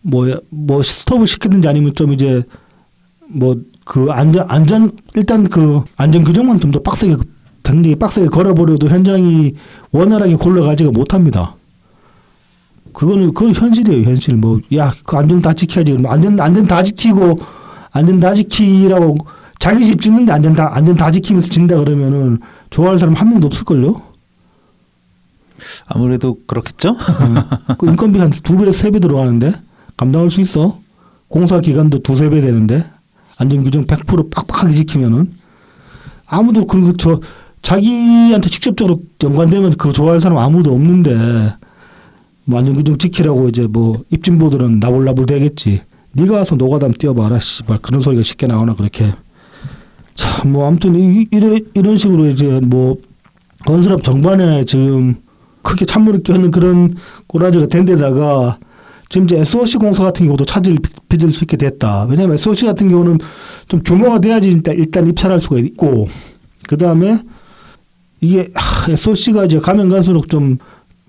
뭐 스톱을 시키든지 아니면 좀 이제 뭐 그 일단 그 안전 규정만 좀 더 굉장히 빡세게 걸어버려도 현장이 원활하게 굴러가지가 못합니다. 그건 현실이에요, 현실. 그 안전 다 지켜야지. 안전 다 지키고 안전 다 지키라고 자기 집 짓는데 안전 다 지키면서 진다 그러면은 좋아할 사람 한 명도 없을걸요? 아무래도 그렇겠죠? 그 인건비 한 2배, 3배 들어가는데 감당할 수 있어? 공사 기간도 2-3배 되는데 안전 규정 100% 빡빡하게 지키면은 아무도 자기한테 직접적으로 연관되면 그거 좋아할 사람 아무도 없는데 뭐 안전 규정 지키라고 이제 뭐 입진보들은 나불나불 대겠지. 네가 와서 노가담 뛰어봐라 씨발 그런 소리가 쉽게 나오나 그렇게. 참 뭐 아무튼 이런 식으로 이제 뭐 건설업 정반에 지금 크게 찬물을 끼얹는 그런 꼬라지가 된 데다가 지금 이제 SOC 공사 같은 경우도 차질을 빚을 수 있게 됐다. 왜냐하면 SOC 같은 경우는 좀 규모가 돼야지 일단 입찰할 수가 있고 그 다음에 이게 SOC가 이제 가면 갈수록 좀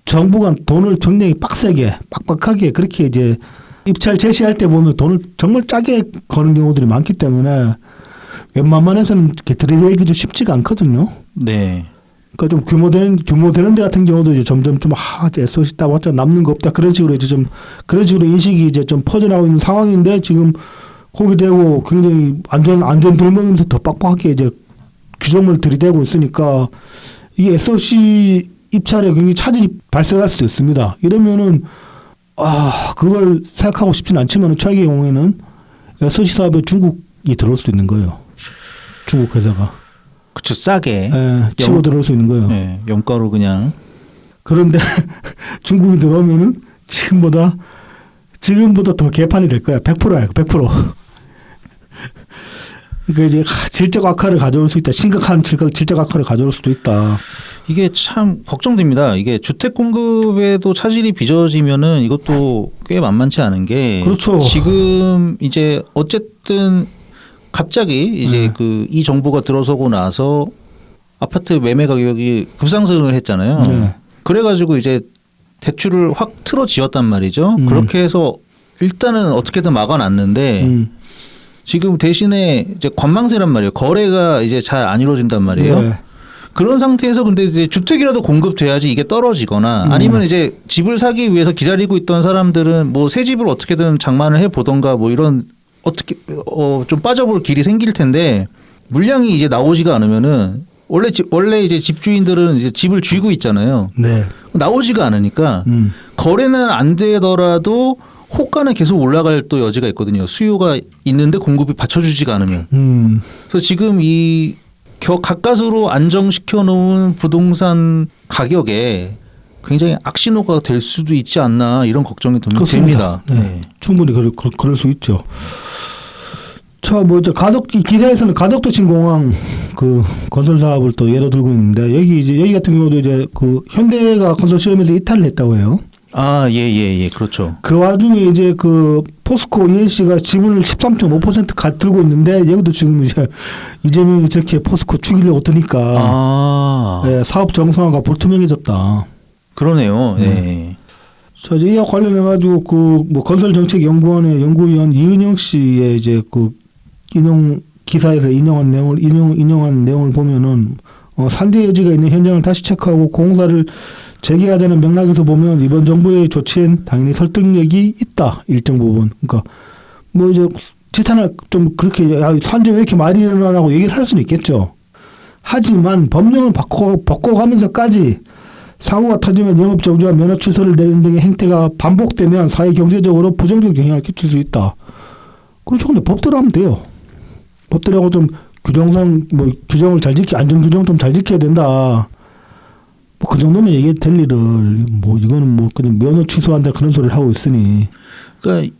정부가 돈을 굉장히 빡세게 빡빡하게 그렇게 이제 입찰 제시할 때 보면 돈을 정말 짜게 거는 경우들이 많기 때문에 웬만해서는 이렇게 들이대기도 쉽지가 않거든요. 네. 그러니까 좀 규모 되는 데 같은 경우도 이제 점점 좀 SOC 따봤자 남는 거 없다 그런 식으로 이제 좀 그런 식으로 인식이 이제 좀 퍼져나가고 있는 상황인데 지금 거기 대고 굉장히 안전 돌면서 더 빡빡하게 이제 규정을 들이대고 있으니까 이게 SOC 입찰에 굉장히 차질이 발생할 수도 있습니다. 이러면은 그걸 생각하고 싶지는 않지만 최악의 경우에는 SOC 사업에 중국이 들어올 수도 있는 거예요. 중국 회사가. 그렇죠. 싸게. 치고 들어올 수 있는 거예요. 네, 염가로 그냥. 그런데 중국이 들어오면은 지금보다 더 개판이 될 거야. 100%야. 100%. 그러니까 이제 질적 악화를 가져올 수 있다. 심각한 질적 악화를 가져올 수도 있다. 이게 참 걱정됩니다. 이게 주택 공급에도 차질이 빚어지면은 이것도 꽤 만만치 않은 게 그렇죠. 지금 이제 어쨌든 갑자기 이제 이 정부가 들어서고 나서 아파트 매매 가격이 급상승을 했잖아요. 네. 그래가지고 이제 대출을 확 틀어지었단 말이죠. 그렇게 해서 일단은 어떻게든 막아놨는데 지금 대신에 이제 관망세란 말이에요. 거래가 이제 잘 안 이루어진단 말이에요. 네. 그런 상태에서 근데 이제 주택이라도 공급돼야지 이게 떨어지거나 아니면 이제 집을 사기 위해서 기다리고 있던 사람들은 뭐 새 집을 어떻게든 장만을 해 보던가 뭐 이런 어떻게 좀 빠져볼 길이 생길 텐데 물량이 이제 나오지가 않으면은 원래 이제 집주인들은 이제 집을 쥐고 있잖아요. 네. 나오지가 않으니까 거래는 안 되더라도 호가는 계속 올라갈 또 여지가 있거든요. 수요가 있는데 공급이 받쳐주지가 않으면. 그래서 지금 이 가까스로 안정시켜 놓은 부동산 가격에 굉장히 악신호가 될 수도 있지 않나 이런 걱정이 그렇습니다. 됩니다. 네. 충분히 그럴 수 있죠. 자, 뭐 이제 이 기사에서는 가덕도심 공항 그 건설 사업을 또 예로 들고 있는데 여기 같은 경우도 이제 그 현대가 건설 시험에서 이탈을 했다고 해요. 아, 예, 그렇죠. 그 와중에 이제 그 포스코 ENC가 지분을 13.5% 들고 있는데 여기도 지금 이제 이재명이 저렇게 포스코 죽이려고 드니까 네, 사업 정상화가 불투명해졌다. 그러네요. 네. 자, 이제 이와 관련해 가지고 그 뭐 건설정책연구원의 연구위원 이은영 씨의 이제 그 기사에서 인용한 내용을 보면은 산재 여지가 있는 현장을 다시 체크하고 공사를 재개하자는 맥락에서 보면 이번 정부의 조치엔 당연히 설득력이 있다, 일정 부분. 그러니까 뭐 이제 지탄을 좀 그렇게 산재 왜 이렇게 많이 일어나라고 얘기를 할 수는 있겠죠. 하지만 법령을 바꿔가면서까지 사고가 터지면 영업 정지와 면허 취소를 내리는 등의 행태가 반복되면 사회 경제적으로 부정적 영향을 끼칠 수 있다. 그렇죠. 근데 법대로 하면 돼요. 법대로 좀 규정을 잘 안전 규정 좀 잘 지켜야 된다. 뭐 그 정도면 얘기해 될 일을 뭐 이거는 뭐 그냥 면허 취소한다 그런 소리를 하고 있으니. 그러니까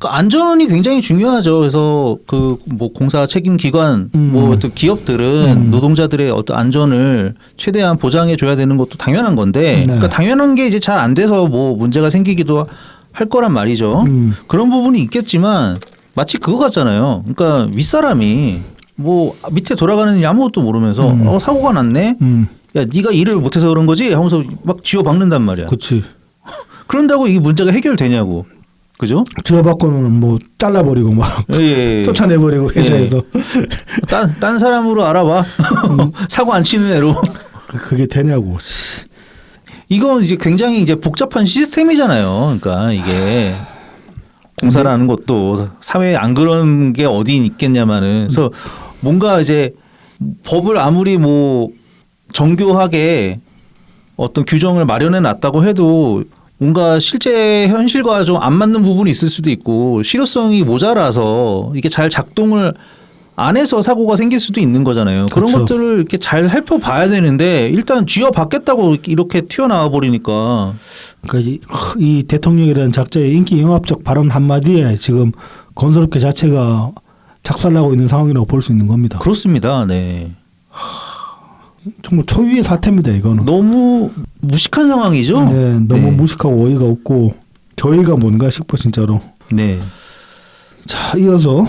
안전이 굉장히 중요하죠. 그래서 그 뭐 공사 책임 기관 뭐 또 기업들은 노동자들의 어떤 안전을 최대한 보장해 줘야 되는 것도 당연한 건데, 그러니까 당연한 게 이제 잘 안 돼서 뭐 문제가 생기기도 할 거란 말이죠. 그런 부분이 있겠지만 마치 그거 같잖아요. 그러니까 윗사람이 뭐 밑에 돌아가는 일 아무것도 모르면서 사고가 났네. 야, 네가 일을 못해서 그런 거지 하면서 막 쥐어박는단 말이야. 그렇지. 그런다고 이 문제가 해결되냐고. 그죠? 쥐어박고는 뭐 잘라버리고 막 예. 쫓아내버리고 회사에서. 딴 사람으로 알아봐. 사고 안 치는 애로. 그게 되냐고. 이건 이제 굉장히 이제 복잡한 시스템이잖아요. 그러니까 이게 공사라는 것도 사회에 안 그런 게 어디 있겠냐마는. 그래서 뭔가 이제 법을 아무리 뭐 정교하게 어떤 규정을 마련해 놨다고 해도 뭔가 실제 현실과 좀 안 맞는 부분이 있을 수도 있고 실효성이 모자라서 이게 잘 작동을 안 해서 사고가 생길 수도 있는 거잖아요. 그런 그렇죠. 것들을 이렇게 잘 살펴봐야 되는데 일단 쥐어받겠다고 이렇게 튀어나와 버리니까. 그러니까 이 대통령이라는 작자의 인기 영합적 발언 한마디에 지금 건설업계 자체가 작살나고 있는 상황이라고 볼 수 있는 겁니다. 그렇습니다. 네. 정말 초유의 사태입니다, 이거는. 너무 무식한 상황이죠. 네, 너무 무식하고 어이가 없고 저희가 뭔가 싶어 진짜로. 네. 자, 이어서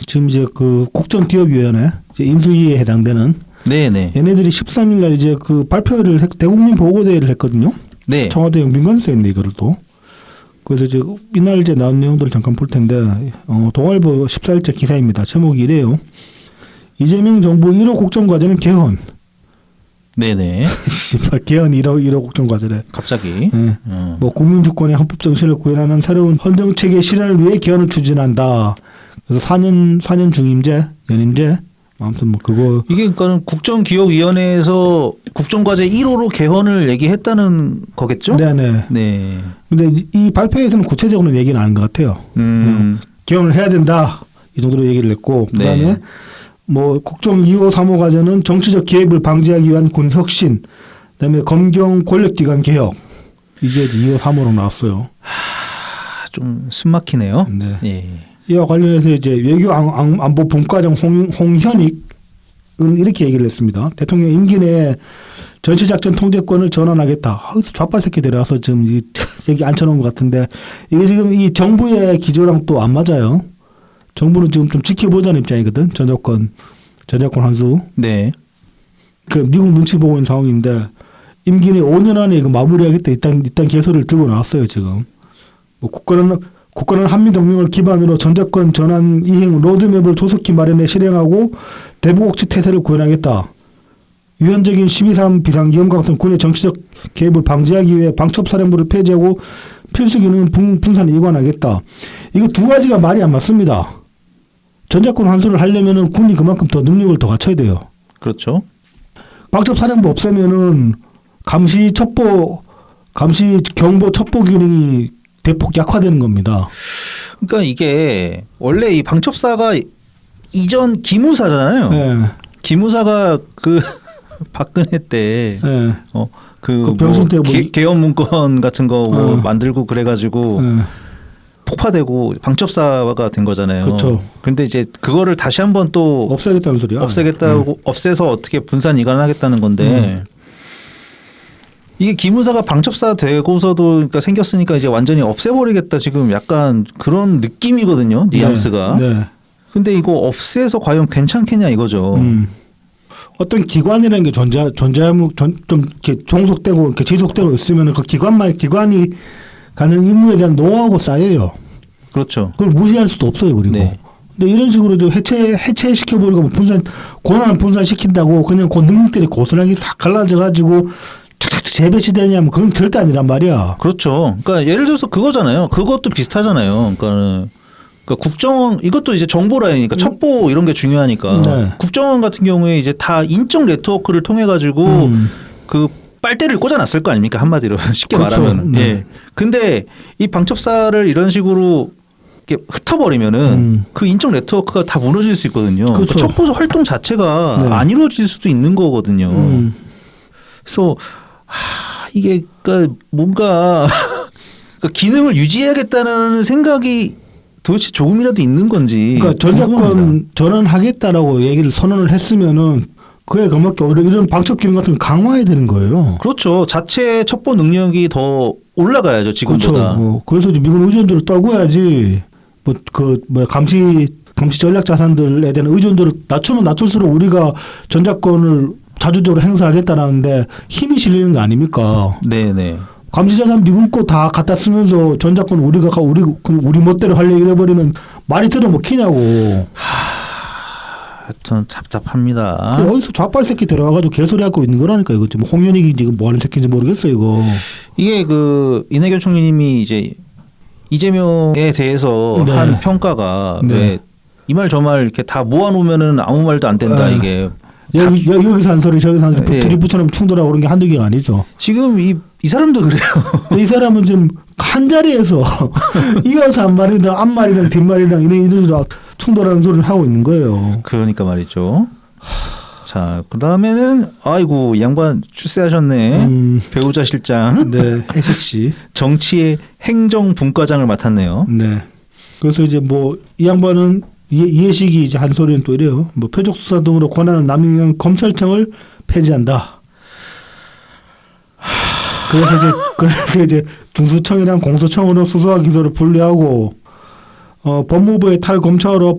지금 이제 그 국정기획위원회 이제 인수위에 해당되는 네네. 얘네들이 13일날 이제 그 발표를 대국민 보고대회를 했거든요. 네. 청와대 영빈관에서했는데 이거를 또. 그래서 이제 이날 이제 나온 내용들을 잠깐 볼 텐데 동아일보 14일째 기사입니다. 제목이 이래요. 이재명 정부 1호 국정과제는 개헌. 네네. 씨발 개헌 1호 국정과제래. 갑자기. 네. 뭐 국민주권의 헌법 정신을 구현하는 새로운 헌정 체계 실현을 위해 개헌을 추진한다. 그래서 4년 중임제, 연임제. 아무튼 뭐 그거. 이게 그러니까는 국정기획위원회에서 국정과제 1호로 개헌을 얘기했다는 거겠죠? 네네. 네. 근데 이 발표에서는 구체적으로 얘기는 안 한 것 같아요. 개헌을 해야 된다. 이 정도로 얘기를 했고 그다음에. 네. 뭐 국정 2호 3호 과제는 정치적 개입을 방지하기 위한 군 혁신, 그다음에 검경 권력기관 개혁 이게 2호 3호로 나왔어요. 좀 숨막히네요. 네. 예. 이와 관련해서 이제 외교 안보 분과장 홍현익은 이렇게 얘기를 했습니다. 대통령 임기 내에 전시작전 통제권을 전환하겠다. 좌빨 새끼들이 와서 지금 여기 앉혀놓은 것 같은데 이게 지금 이 정부의 기조랑 또 안 맞아요. 정부는 지금 좀 지켜보자는 입장이거든. 전작권 환수. 네. 그 미국 눈치 보고 있는 상황인데 임기 내 5년 안에 이거 마무리하겠다. 일단 개소를 들고 나왔어요 지금. 뭐 국가는 한미 동맹을 기반으로 전작권 전환 이행 로드맵을 조속히 마련해 실행하고 대북옥지 태세를 구현하겠다. 유연적인 12.3 비상기금과 같은 군의 정치적 개입을 방지하기 위해 방첩사령부를 폐지하고 필수 기능은 분산에 이관하겠다. 이거 두 가지가 말이 안 맞습니다. 전작권 환수를 하려면은 군이 그만큼 더 능력을 더 갖춰야 돼요. 그렇죠. 방첩사령부 없애면은 감시 경보 첩보 기능이 대폭 약화되는 겁니다. 그러니까 이게 원래 이 방첩사가 이전 기무사잖아요. 네. 기무사가 그 박근혜 때 네. 그 병신 때 뭐 개헌 문건 같은 거 뭐 어. 만들고 그래가지고 예. 폭파되고 방첩사가 된 거잖아요. 그렇죠. 근데 이제 그거를 다시 한번 또 없애겠다는 소리야. 없애겠다고 없애서 어떻게 분산 이관하겠다는 건데 이게 기무사가 방첩사 되고서도 그러니까 생겼으니까 이제 완전히 없애버리겠다 지금 약간 그런 느낌이거든요. 뉘앙스가. 네. 네. 근데 이거 없애서 과연 괜찮겠냐 이거죠. 어떤 기관이라는 게 존재하면 좀 이렇게 종속되고 이렇게 지속되고 있으면 그 기관이 가는 임무에 대한 노하우가 쌓여요. 그렇죠. 그걸 무시할 수도 없어요. 그리고. 네. 근데 이런 식으로 좀 해체시켜버리고 뭐 권한을 분산시킨다고 그냥 그 능력들이 고스란히 다 갈라져가지고 착착 재배치되냐면 그건 절대 아니란 말이야. 그렇죠. 그러니까 예를 들어서 그거잖아요. 그것도 비슷하잖아요. 그러니까 국정원 이것도 이제 정보라니까 첩보 이런 게 중요하니까 네. 국정원 같은 경우에 이제 다 인적 네트워크를 통해 가지고 그 빨대를 꽂아놨을 거 아닙니까 한마디로 쉽게 그렇죠. 말하면. 네. 예. 근데 이 방첩사를 이런 식으로 이렇게 흩어버리면은 그 인적 네트워크가 다 무너질 수 있거든요. 그렇죠. 그 첩보 활동 자체가 네. 안 이루어질 수도 있는 거거든요. 그래서 이게 그러니까 뭔가 그러니까 기능을 유지해야겠다는 생각이 도대체 조금이라도 있는 건지. 그러니까 궁금합니다. 전작권 전환하겠다라고 얘기를 선언을 했으면은 그에 걸맞게 오히려 이런 방첩 기능 같은 걸 강화해야 되는 거예요. 그렇죠. 자체 첩보 능력이 더 올라가야죠 지금보다. 그렇죠. 그래서 이제 미군 의존도를 떨궈야지 감시 전략 자산들에 대한 의존도를 낮추면 낮출수록 우리가 전작권을 자주적으로 행사하겠다라는데 힘이 실리는 거 아닙니까? 네네. 감시자산 미군 거 다 갖다 쓰면서 전작권 우리 멋대로 하려고 이래버리면 말이 들어 먹히냐고. 하여튼 답답합니다. 어디서 좌빨 새끼 들어와가지고 개소리 하고 있는 거라니까 이거 지금 홍현익이 지금 뭐 하는 새끼인지 모르겠어요 이거. 이게 그 이낙연 총리님이 이제 이재명에 대해서 네. 한 평가가 네. 왜 이 말 저 말 이렇게 다 모아놓으면은 아무 말도 안 된다 네. 이게. 여기서 한 소리 저기서 한 소리 예. 들이붙여놓으면 충돌하고 그런 게 한두 개가 아니죠. 지금 이 사람도 그래요. 근데 이 사람은 지금 한 자리에서 이어서 한 말이랑 앞말이랑 뒷말이랑 이런 식으로 충돌하는 소리를 하고 있는 거예요. 그러니까 말이죠. 자, 그 다음에는 아이고 이 양반 출세하셨네. 배우자 실장. 네, 해식 씨. 정치의 행정분과장을 맡았네요. 네. 그래서 이제 뭐 이 양반은 이해식이 이제 한 소리는 또 이래요. 뭐 표적 수사 등으로 권한을 남용한 검찰청을 폐지한다. 그래서 이제 중수청이랑 공수청으로 수사와 기소를 분리하고 법무부의 탈검찰화로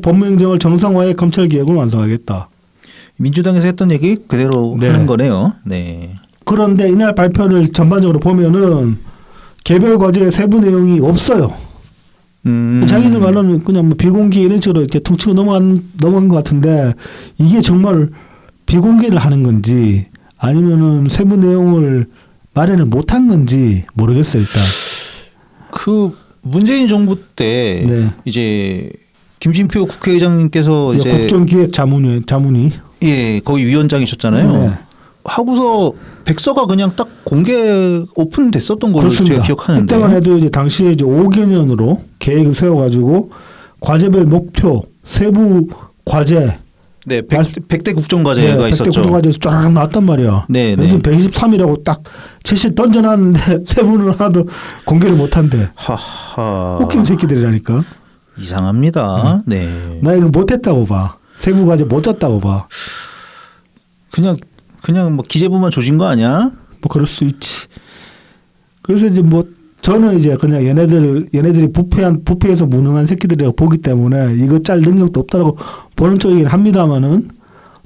법무행정을 정상화해 검찰 개혁을 완성하겠다. 민주당에서 했던 얘기 그대로 네. 하는 거네요. 네. 그런데 이날 발표를 전반적으로 보면은 개별 과제의 세부 내용이 없어요. 자기들 말로는 그냥 뭐 비공개 이런 식으로 이렇게 퉁치고 넘어간 것 같은데 이게 정말 비공개를 하는 건지 아니면은 세부 내용을 마련을 못한 건지 모르겠어요 일단. 그 문재인 정부 때 네. 이제 김진표 국회의장님께서 이제 국정기획 자문위. 예 거기 위원장이셨잖아요. 네. 하고서 백서가 그냥 딱 공개 오픈됐었던 걸로 제가 기억하는데. 그때만 해도 이제 당시에 이제 5개년으로 계획을 세워가지고 과제별 목표, 세부 과제. 네, 100대 국정과제가 있었죠. 100대 국정과제에서 쫙 나왔단 말이야. 네, 요즘 네. 123이라고 딱 채시 던져놨는데 세부는 하나도 공개를 못한대. 하하. 웃긴 새끼들이라니까. 이상합니다. 네. 나 이거 못했다고 봐. 세부 과제 못 짰다고 봐. 그냥 뭐 기재부만 조진 거 아니야? 뭐 그럴 수 있지. 그래서 이제 뭐 저는 이제 그냥 얘네들이 부패해서 무능한 새끼들이라고 보기 때문에 이거 짤 능력도 없다라고 보는 쪽이긴 합니다만은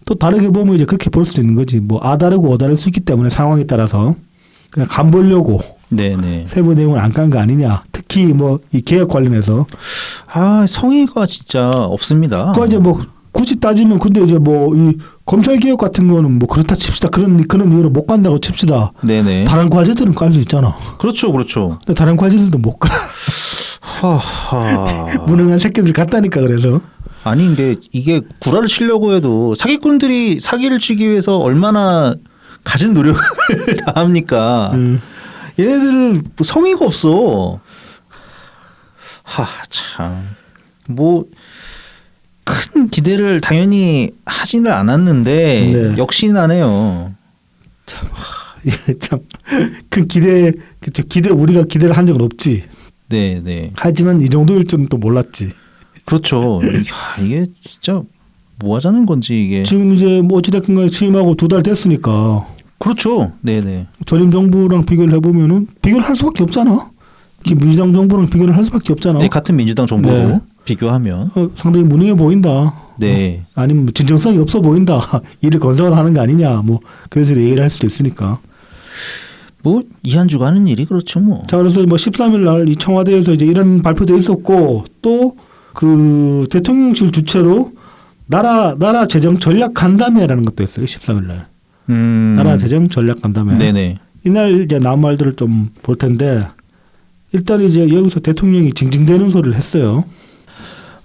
또 다르게 보면 이제 그렇게 볼 수도 있는 거지. 뭐 아다르고 어다를 수 있기 때문에 상황에 따라서 그냥 간 보려고 네네. 세부 내용을 안 깐 거 아니냐. 특히 뭐 이 개혁 관련해서. 아 성의가 진짜 없습니다. 그 이제 뭐 굳이 따지면 근데 이제 뭐 이 검찰 개혁 같은 거는 뭐 그렇다 칩시다. 그런 이유로 못 간다고 칩시다. 네네. 다른 과제들은 깔 수 있잖아. 그렇죠, 그렇죠. 근데 다른 과제들도 못 가. 하하. 무능한 새끼들 같다니까 그래서. 아니 근데 이게 구라를 치려고 해도 사기꾼들이 사기를 치기 위해서 얼마나 갖은 노력을 다합니까? 얘네들은 뭐 성의가 없어. 참. 뭐 큰 기대를 당연히 하지는 않았는데 네. 역시나네요. 이게 참 그 기대 우리가 기대를 한 적은 없지. 네, 네. 하지만 이 정도일 줄은 또 몰랐지. 그렇죠. 야, 이게 진짜 뭐 하자는 건지 이게. 지금 이제 뭐 어찌됐건 간에 취임하고 2달 됐으니까. 그렇죠. 네, 네. 전임 정부랑 비교를 해보면은 비교를 할 수밖에 없잖아. 민주당 정부랑 비교를 할 수밖에 없잖아. 네, 같은 민주당 정부로 네. 비교하면 상당히 무능해 보인다. 네. 아니면 진정성이 없어 보인다. 이를 건설을 하는 거 아니냐. 뭐 그래서 얘기를 할 수도 있으니까. 뭐 이한주가 하는 일이 그렇죠, 뭐. 자, 그래서 뭐 13일 날 이 청와대에서 이제 이런 발표도 있었고 또 그 대통령실 주최로 나라 재정 전략 간담회라는 것도 있어요. 13일 날. 나라 재정 전략 간담회. 네네. 이날 이제 나온 말들을 좀 볼 텐데 일단 이제 여기서 대통령이 징징대는 소리를 했어요.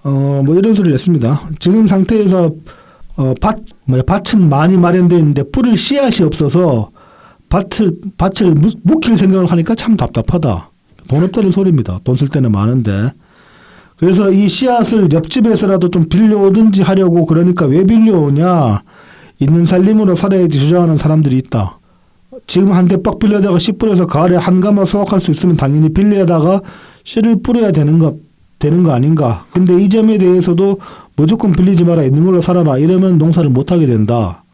뭐 이런 소리를 했습니다. 지금 상태에서 밭은 많이 마련되어 있는데 뿌릴 씨앗이 없어서 밭을 묵힐 생각을 하니까 참 답답하다. 돈 없다는 소리입니다. 돈 쓸 때는 많은데. 그래서 이 씨앗을 옆집에서라도 좀 빌려오든지 하려고 그러니까 왜 빌려오냐. 있는 살림으로 살아야지 주장하는 사람들이 있다. 지금 한 대박 빌려다가 씨 뿌려서 가을에 한가마 수확할 수 있으면 당연히 빌려다가 씨를 뿌려야 되는 거 아닌가. 근데 이 점에 대해서도 무조건 빌리지 마라. 있는 걸로 살아라. 이러면 농사를 못하게 된다.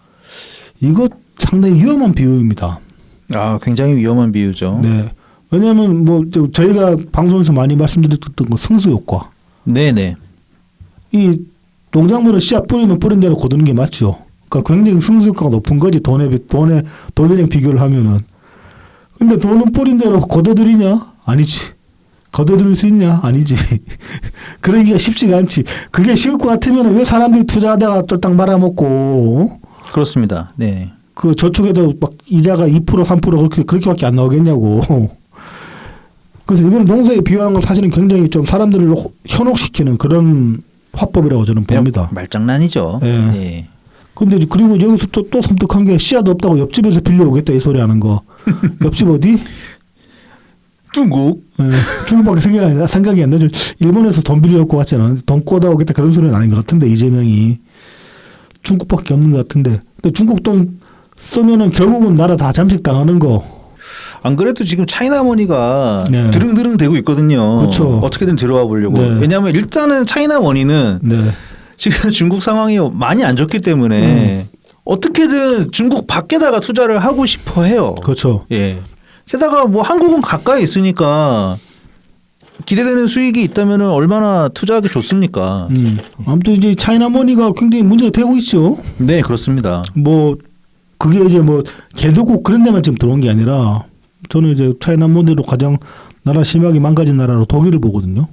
이거 상당히 위험한 비유입니다. 아, 굉장히 위험한 비유죠. 네. 왜냐하면 뭐 저희가 방송에서 많이 말씀드렸던 거 승수 효과. 네네. 이 농작물을 씨앗 뿌리면 뿌린 대로 거두는 게 맞죠. 그러니까 굉장히 승수 효과가 높은 거지. 돈이랑 비교를 하면은. 근데 돈은 뿌린 대로 거둬들이냐? 아니지. 거둬들일 수 있냐? 아니지. 그러기가 쉽지가 않지. 그게 쉬울 것 같으면 왜 사람들이 투자하다가 쫄딱 말아먹고. 그렇습니다. 네. 그 저축에도 막 이자가 2% 3% 그렇게밖에 안 나오겠냐고. 그래서 이거는 농사에 비유하는 건 사실은 굉장히 좀 사람들을 현혹시키는 그런 화법이라고 저는 봅니다. 말장난이죠. 예. 네. 근데 그리고 여기서 또 섬뜩한 게 씨앗 없다고 옆집에서 빌려오겠다 이 소리 하는 거. 옆집 어디? 중국. 예, 중국밖에 생각이 안 나죠. 일본에서 돈 빌려올 것 같잖아. 돈 꿔다오겠다 그런 소리는 아닌 것 같은데 이재명이. 중국밖에 없는 것 같은데. 근데 중국 돈 쓰면은 결국은 나라 다 잠식 당하는 거. 안 그래도 지금 차이나머니가 네. 드릉드릉 되고 있거든요. 그렇죠. 어떻게든 들어와 보려고. 네. 왜냐하면 일단은 차이나머니는 네. 지금 중국 상황이 많이 안 좋기 때문에 어떻게든 중국 밖에다가 투자를 하고 싶어 해요. 그렇죠. 예. 게다가 뭐 한국은 가까이 있으니까 기대되는 수익이 있다면 얼마나 투자하기 좋습니까? 아무튼 이제 차이나머니가 굉장히 문제가 되고 있죠. 네, 그렇습니다. 뭐 그게 이제 뭐 개도국 그런 데만 지금 들어온 게 아니라 저는 이제 차이나머니로 가장 나라 심하게 망가진 나라로 독일을 보거든요.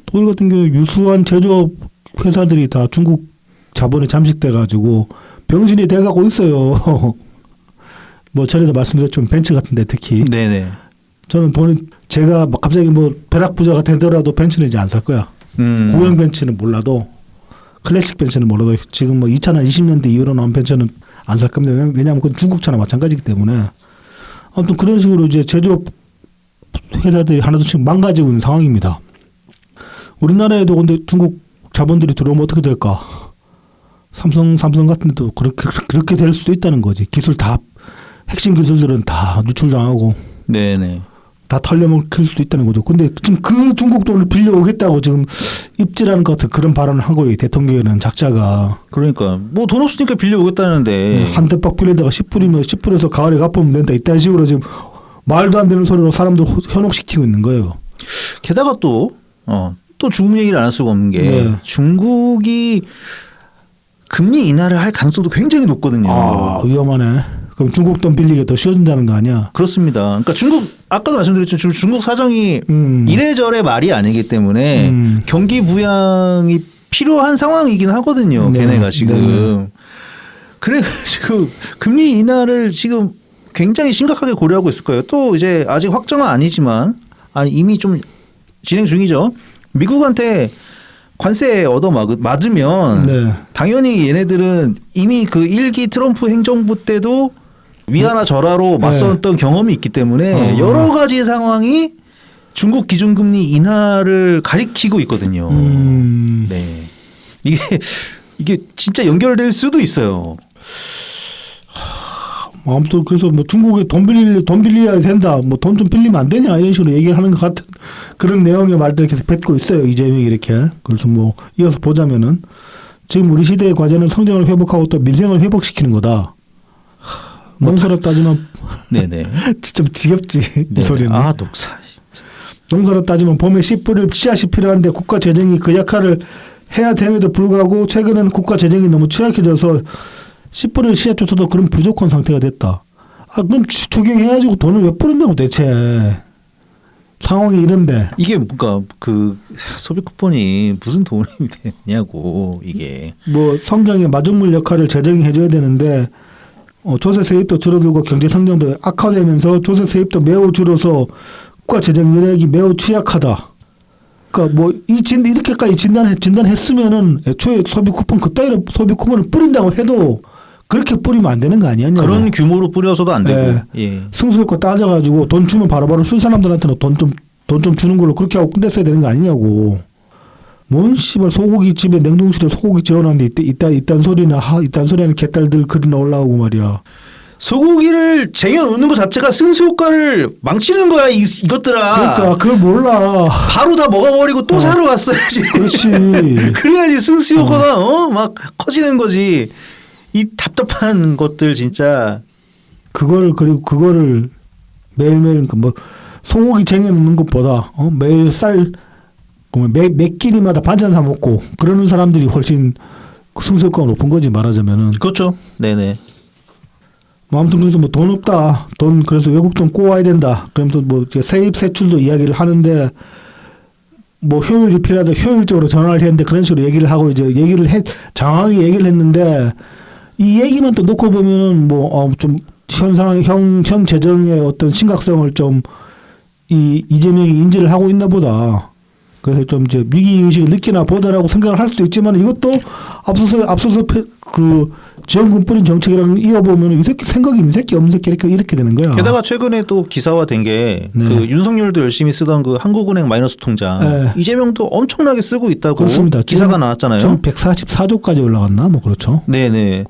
독일 같은 경우 유수한 제조업 회사들이 다 중국 자본에 잠식돼 가지고 병신이 돼가고 있어요. 뭐 전에도 말씀드렸지만 벤츠 같은데 특히 네네. 저는 제가 막 갑자기 뭐 벼락부자가 되더라도 벤츠는 이제 안 살 거야. 구형 벤츠는 몰라도 클래식 벤츠는 몰라도 지금 뭐 2020년대 이후로 나온 벤츠는 안 살 겁니다. 왜냐하면 그건 중국 차나 마찬가지이기 때문에 아무튼 그런 식으로 이제 제조업 회사들이 하나둘씩 망가지고 있는 상황입니다. 우리나라에도 근데 중국 자본들이 들어오면 어떻게 될까? 삼성 같은 데도 그렇게 될 수도 있다는 거지. 핵심 기술들은 다 누출당하고 네네. 다 털려먹힐 수도 있다는 거죠. 근데 지금 그 중국 돈을 빌려오겠다고 지금 입질하는 것 같은 그런 발언을 한 거예요. 대통령이라는 작자가. 그러니까 뭐 돈 없으니까 빌려오겠다는데 한 대박 빌려다가 10불에서 가을에 갚으면 된다. 이딴 식으로 지금 말도 안 되는 소리로 사람들 현혹시키고 있는 거예요. 게다가 또 중국 얘기를 안 할 수가 없는 게 네. 중국이 금리 인하를 할 가능성도 굉장히 높거든요. 아, 위험하네. 그럼 중국 돈 빌리게 더 쉬워진다는 거 아니야? 그렇습니다. 그러니까 아까도 말씀드렸지만 중국 사정이 이래저래 말이 아니기 때문에 경기 부양이 필요한 상황이긴 하거든요. 네. 걔네가 지금. 네. 그래가지고 금리 인하를 지금 굉장히 심각하게 고려하고 있을 거예요. 또 이제 아직 확정은 아니지만 이미 좀 진행 중이죠. 미국한테 관세 맞으면 네. 당연히 얘네들은 이미 그 1기 트럼프 행정부 때도 위안화 절하로 맞섰던 경험이 있기 때문에 여러 가지 상황이 중국 기준금리 인하를 가리키고 있거든요. 네. 이게 진짜 연결될 수도 있어요. 아무튼 그래서 뭐 중국에 돈 빌려야 된다. 뭐 돈 좀 빌리면 안 되냐 이런 식으로 얘기를 하는 것 같은 그런 내용의 말들을 계속 뱉고 있어요. 이재명이 이렇게. 그래서 뭐 이어서 보자면은 지금 우리 시대의 과제는 성장을 회복하고 또 민생을 회복시키는 거다. 농사로 따지면 네네. 진짜 지겹지 이 소리는. 아 독사. 농사로 따지면 봄에 씨 뿌릴 씨앗이 필요한데 국가 재정이 그 역할을 해야 됨에도 불구하고 최근에는 국가 재정이 너무 취약해져서 씨 뿌릴 씨앗조차도 그런 부족한 상태가 됐다. 아 그럼 추경해가지고 돈을 왜 뿌린다고 대체. 상황이 이런데. 이게 뭔가 그 소비 쿠폰이 무슨 도움이 되냐고 이게. 뭐 성장의 마중물 역할을 재정이 해줘야 되는데 조세 세입도 줄어들고 경제 성장도 악화되면서 조세 세입도 매우 줄어서 국가 재정 여력이 매우 취약하다. 그러니까 뭐 이렇게까지 진단했으면은 애초에 소비 쿠폰 그따위로 소비 쿠폰을 뿌린다고 해도 그렇게 뿌리면 안 되는 거 아니었냐. 그런 규모로 뿌려서도 안 되고. 예. 승수효과 따져가지고 돈 주면 바로바로 쓸 사람들한테는 돈 좀 주는 걸로 그렇게 하고 끝냈어야 되는 거 아니냐고. 뭔 씨발 소고기 집에 냉동실에 소고기 재워놨는데 이딴 소리는 이딴 소리는 개딸들 글이나 올라오고 말이야. 소고기를 쟁여놓는 것 자체가 승수효과를 망치는 거야 이것들아. 그러니까 그걸 몰라. 바로 다 먹어버리고 또 사러 갔어야지. 그렇지. 그래야지 승수효과가 막 커지는 거지. 이 답답한 것들 진짜. 그리고 그거를 매일매일 뭐 소고기 쟁여놓는 것보다 매일 몇 끼니마다 반찬 사 먹고 그러는 사람들이 훨씬 승수효과가 높은 거지 말하자면은. 그렇죠. 네네. 뭐 아무튼 그래서 뭐 돈 없다. 그래서 외국 돈 꼬아야 된다. 그럼 또 뭐 세입 세출도 이야기를 하는데 뭐 효율이 필요하다. 효율적으로 전환을 했는데 그런 식으로 얘기를 하고 이제 장황하게 얘기를 했는데 이 얘기만 또 놓고 보면은 뭐 좀 현 재정의 어떤 심각성을 좀 이재명이 인지를 하고 있나 보다. 그래서 좀 이제 위기 의식을 느끼나 보다라고 생각을 할 수도 있지만 이것도 앞서서 그 지원금 뿌린 정책이랑 이어보면 이 새끼 생각이 있는 새끼 없는 새끼 이렇게 되는 거야. 게다가 최근에 또 기사화된 게 그 윤석열도 열심히 쓰던 그 한국은행 마이너스 통장 이재명도 엄청나게 쓰고 있다고 그렇습니다. 기사가 나왔잖아요. 좀 144조까지 올라갔나 뭐 그렇죠. 네네.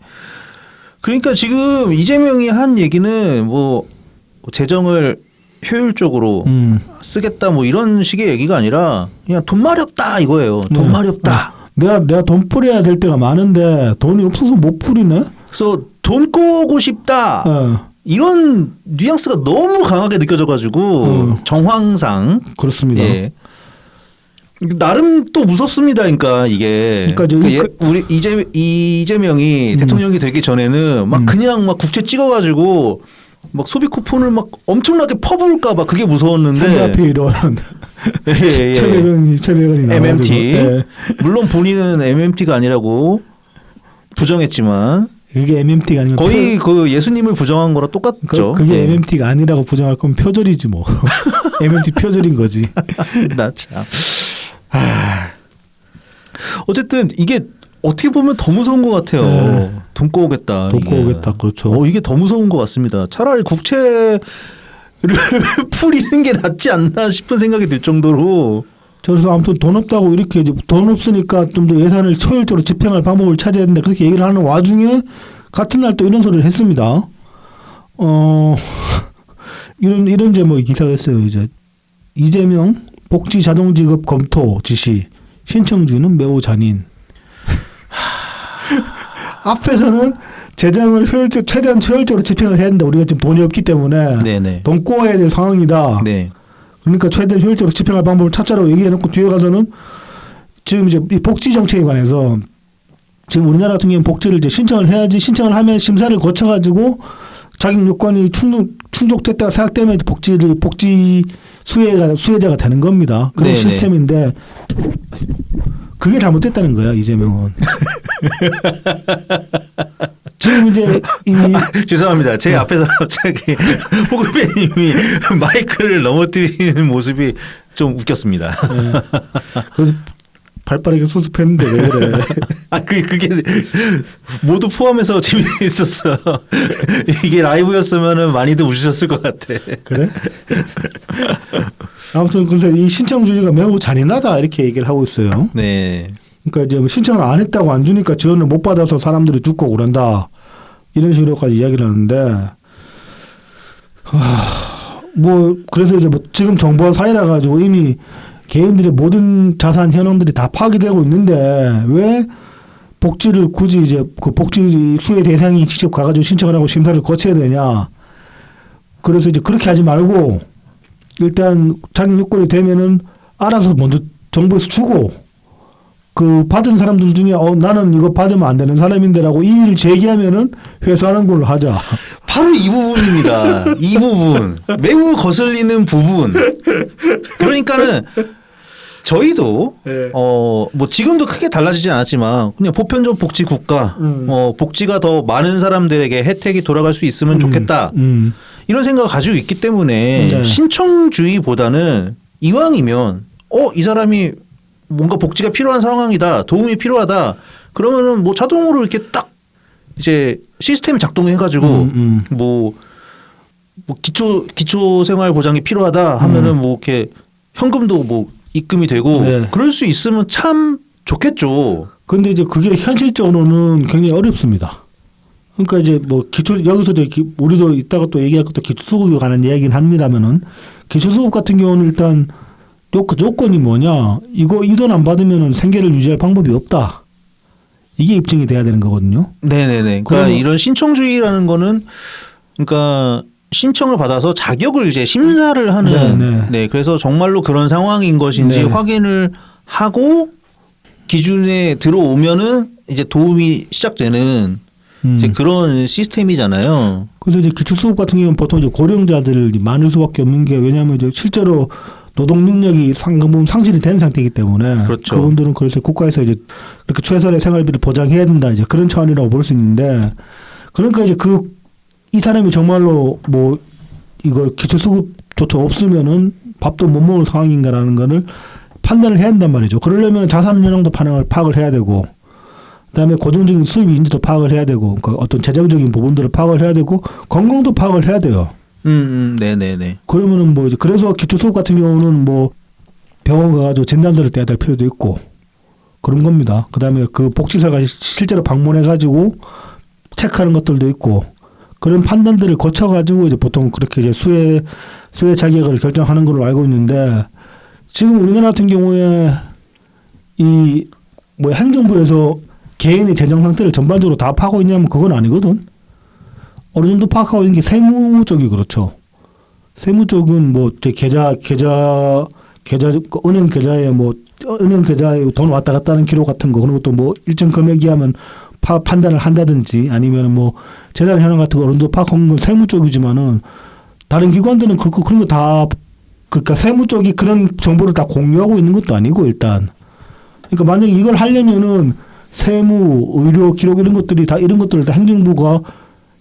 그러니까 지금 이재명이 한 얘기는 뭐 재정을 효율적으로 쓰겠다 뭐 이런 식의 얘기가 아니라 그냥 돈말이 없다 이거예요. 돈말이 없다. 내가 돈 뿌려야 될 때가 많은데 돈이 없어서 못 뿌리네. 그래서 돈 꼬고 싶다. 이런 뉘앙스가 너무 강하게 느껴져가지고 정황상 그렇습니다. 예. 나름 또 무섭습니다. 그러니까 이게 우리 이재명이 대통령이 되기 전에는 막 그냥 막 국채 찍어가지고 막 소비 쿠폰을 막 엄청나게 퍼부을까 봐 그게 무서웠는데. 현재 앞에 이런 1,100원이 MMT. 예. 물론 본인은 MMT가 아니라고 부정했지만 그게 MMT가 아니면 거의 그 예수님을 부정한 거랑 똑같죠. 그게 MMT가 아니라고 부정할 거면 표절이지 뭐. MMT 표절인 거지. 나 참. 어쨌든 이게 어떻게 보면 더 무서운 것 같아요. 돈 꼬오겠다. 돈 꼬오겠다. 그렇죠. 이게 더 무서운 것 같습니다. 차라리 국채를 풀이는 게 낫지 않나 싶은 생각이 들 정도로. 그래서 아무튼 돈 없다고 이렇게 돈 없으니까 좀 더 예산을 효율적으로 집행할 방법을 찾아야 된다. 그렇게 얘기를 하는 와중에 같은 날 또 이런 소리를 했습니다. 이런 제목의 기사가 있어요. 이제 이재명 복지 자동 지급 검토 지시 신청주의는 매우 잔인. 앞에서는 재정을 최대한 효율적으로 집행을 해야 된다. 우리가 지금 돈이 없기 때문에 네네. 돈 꼬아야 될 상황이다. 네. 그러니까 최대한 효율적으로 집행할 방법을 찾자라고 얘기해놓고 뒤에 가서는 지금 이제 이 복지 정책에 관해서 지금 우리나라 같은 경우는 복지를 이제 신청을 해야지 신청을 하면 심사를 거쳐가지고 자격 요건이 충족됐다고 생각되면 복지 수혜자가 되는 겁니다. 그런 네네. 시스템인데 그게 잘못됐다는 거야 이재명은. 지금 이제 죄송합니다. 제 앞에서 갑자기 호글배님이 마이크를 넘어뜨리는 모습이 좀 웃겼습니다. 네. 그래서 발빠르게 수습했는데 왜 그래? 그게 모두 포함해서 재미있었어. 이게 라이브였으면 많이들 웃으셨을 것 같아. 그래? 아무튼 그래서 이 신청주의가 매우 잔인하다 이렇게 얘기를 하고 있어요. 네. 그러니까 이제 신청을 안 했다고 안 주니까 지원을 못 받아서 사람들이 죽고 그런다 이런 식으로까지 이야기를 하는데 뭐 그래서 이제 뭐 지금 정보화 사회라 가지고 이미 개인들의 모든 자산 현황들이 다 파악되고 있는데 왜 복지를 굳이 이제 그 복지 수혜 대상이 직접 가가지고 신청을 하고 심사를 거쳐야 되냐. 그래서 이제 그렇게 하지 말고 일단 자격 요건이 되면은 알아서 먼저 정부에서 주고 그 받은 사람들 중에 나는 이거 받으면 안 되는 사람인데라고 이의를 제기하면은 회수하는 걸로 하자. 바로 이 부분입니다. 이 부분 매우 거슬리는 부분. 그러니까는 저희도 네. 뭐 지금도 크게 달라지지 않았지만 그냥 보편적 복지 국가, 복지가 더 많은 사람들에게 혜택이 돌아갈 수 있으면 좋겠다. 이런 생각을 가지고 있기 때문에 네. 신청주의보다는 이왕이면 이 사람이 뭔가 복지가 필요한 상황이다, 도움이 필요하다. 그러면은 뭐 자동으로 이렇게 딱 이제 시스템 작동해가지고 뭐 기초 생활 보장이 필요하다 하면은 뭐 이렇게 현금도 뭐 입금이 되고 네. 그럴 수 있으면 참 좋겠죠. 근데 이제 그게 현실적으로는 굉장히 어렵습니다. 그러니까 이제 뭐 여기서 이제 우리도 이따가 또 얘기할 것도 기초수급에 관한 이야기는 합니다면은 기초수급 같은 경우는 일단 조건이 뭐냐. 이 돈 안 받으면은 생계를 유지할 방법이 없다. 이게 입증이 돼야 되는 거거든요. 네네네. 그러니까 이런 신청주의라는 거는 그러니까 신청을 받아서 자격을 이제 심사를 하는 네, 그래서 정말로 그런 상황인 것인지 네. 확인을 하고 기준에 들어오면은 이제 도움이 시작되는 이제 그런 시스템이잖아요. 그래서 이제 기초수급 같은 경우는 보통 이제 고령자들이 많을 수밖에 없는 게 왜냐하면 이제 실제로 노동 능력이 상당 상실이 된 상태이기 때문에 그렇죠. 그분들은 그래서 국가에서 이제 이렇게 최소한의 생활비를 보장해야 된다 이제 그런 차원이라고 볼 수 있는데 그러니까 이제 이 사람이 정말로 뭐 이거 기초수급조차 없으면은 밥도 못 먹을 상황인가라는 거를 판단을 해야 한단 말이죠. 그러려면 자산 현황도 파악을 해야 되고 그다음에 고정적인 수입인지도 파악을 해야 되고 그 어떤 재정적인 부분들을 파악을 해야 되고 건강도 파악을 해야 돼요. 네네네. 그러면은 뭐 이제 그래서 기초수급 같은 경우는 뭐 병원 가가지고 진단서를 떼야 될 필요도 있고 그런 겁니다. 그다음에 그 복지사가 실제로 방문해가지고 체크하는 것들도 있고 그런 판단들을 거쳐가지고 이제 보통 그렇게 이제 수혜 자격을 결정하는 걸로 알고 있는데 지금 우리나라 같은 경우에 이 뭐 행정부에서 개인의 재정 상태를 전반적으로 다 파악하고 있냐면 그건 아니거든. 어느 정도 파악하고 있는 게 세무 쪽이 그렇죠. 세무 쪽은 뭐 계좌 은행 계좌에 돈 왔다 갔다 하는 기록 같은 거 그런 것도 뭐 일정 금액이하면 판단을 한다든지 아니면 뭐 재산 현황 같은 거 어느 정도 파악하는 건 세무 쪽이지만은 다른 기관들은 그런 거 다 그러니까 세무 쪽이 그런 정보를 다 공유하고 있는 것도 아니고 일단 그러니까 만약에 이걸 하려면은 세무, 의료 기록 이런 것들을 다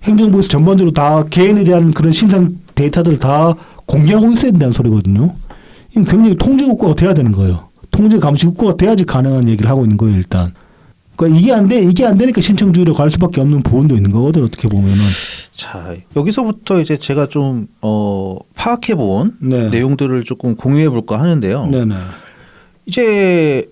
행정부에서 전반적으로 다 개인에 대한 그런 신상 데이터들을 다 공개하고 있어야 된다는 소리거든요. 이건 굉장히 통제 국가가 돼야 되는 거예요. 통제 감시 국가가 돼야지 가능한 얘기를 하고 있는 거예요, 일단. 그러니까 이게 안 되니까 신청주의로 갈 수밖에 없는 부분도 있는 거거든, 어떻게 보면은. 자, 여기서부터 이제 제가 좀 파악해 본 네. 내용들을 조금 공유해 볼까 하는데요. 네네. 이제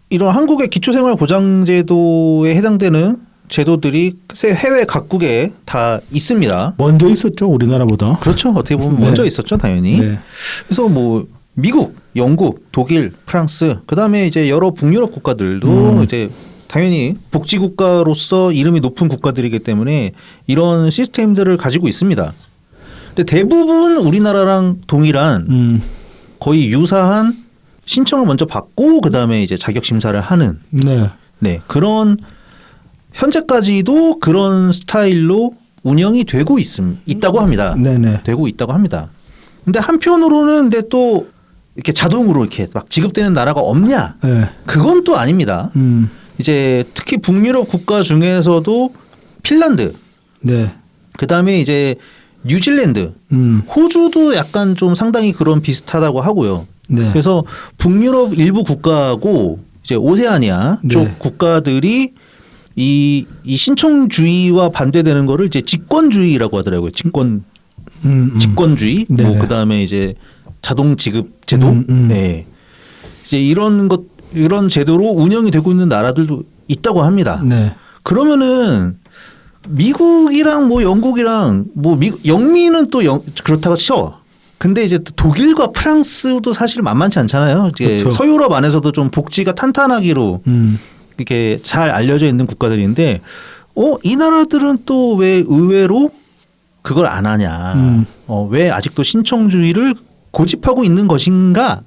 이런 한국의 기초생활보장제도에 해당되는 제도들이 해외 각국에 다 있습니다. 먼저 있었죠, 우리나라보다. 그렇죠. 어떻게 보면 네. 먼저 있었죠, 당연히. 네. 그래서 뭐 미국, 영국, 독일, 프랑스, 그다음에 이제 여러 북유럽 국가들도 이제 당연히 복지 국가로서 이름이 높은 국가들이기 때문에 이런 시스템들을 가지고 있습니다. 근데 대부분 우리나라랑 동일한 거의 유사한 신청을 먼저 받고 그다음에 이제 자격 심사를 하는 네. 그런 현재까지도 그런 스타일로 운영이 되고 있다고 합니다. 네네. 되고 있다고 합니다. 근데 한편으로는 근데 또 이렇게 자동으로 이렇게 막 지급되는 나라가 없냐? 네. 그건 또 아닙니다. 이제 특히 북유럽 국가 중에서도 핀란드, 네. 그다음에 이제 뉴질랜드, 호주도 약간 좀 상당히 그런 비슷하다고 하고요. 네. 그래서 북유럽 일부 국가하고 이제 오세아니아 네. 쪽 국가들이 이 신청주의와 반대되는 거를 이제 직권주의라고 하더라고요. 직권주의. 네. 뭐 그다음에 이제 자동 지급 제도. 네. 이제 이런 제도로 운영이 되고 있는 나라들도 있다고 합니다. 네. 그러면은 미국이랑 뭐 영국이랑 뭐 영미는 또 그렇다고 쳐. 근데 이제 독일과 프랑스도 사실 만만치 않잖아요. 이제 그렇죠. 서유럽 안에서도 좀 복지가 탄탄하기로 이렇게 잘 알려져 있는 국가들인데, 이 나라들은 또 왜 의외로 그걸 안 하냐? 왜 아직도 신청주의를 고집하고 있는 것인가?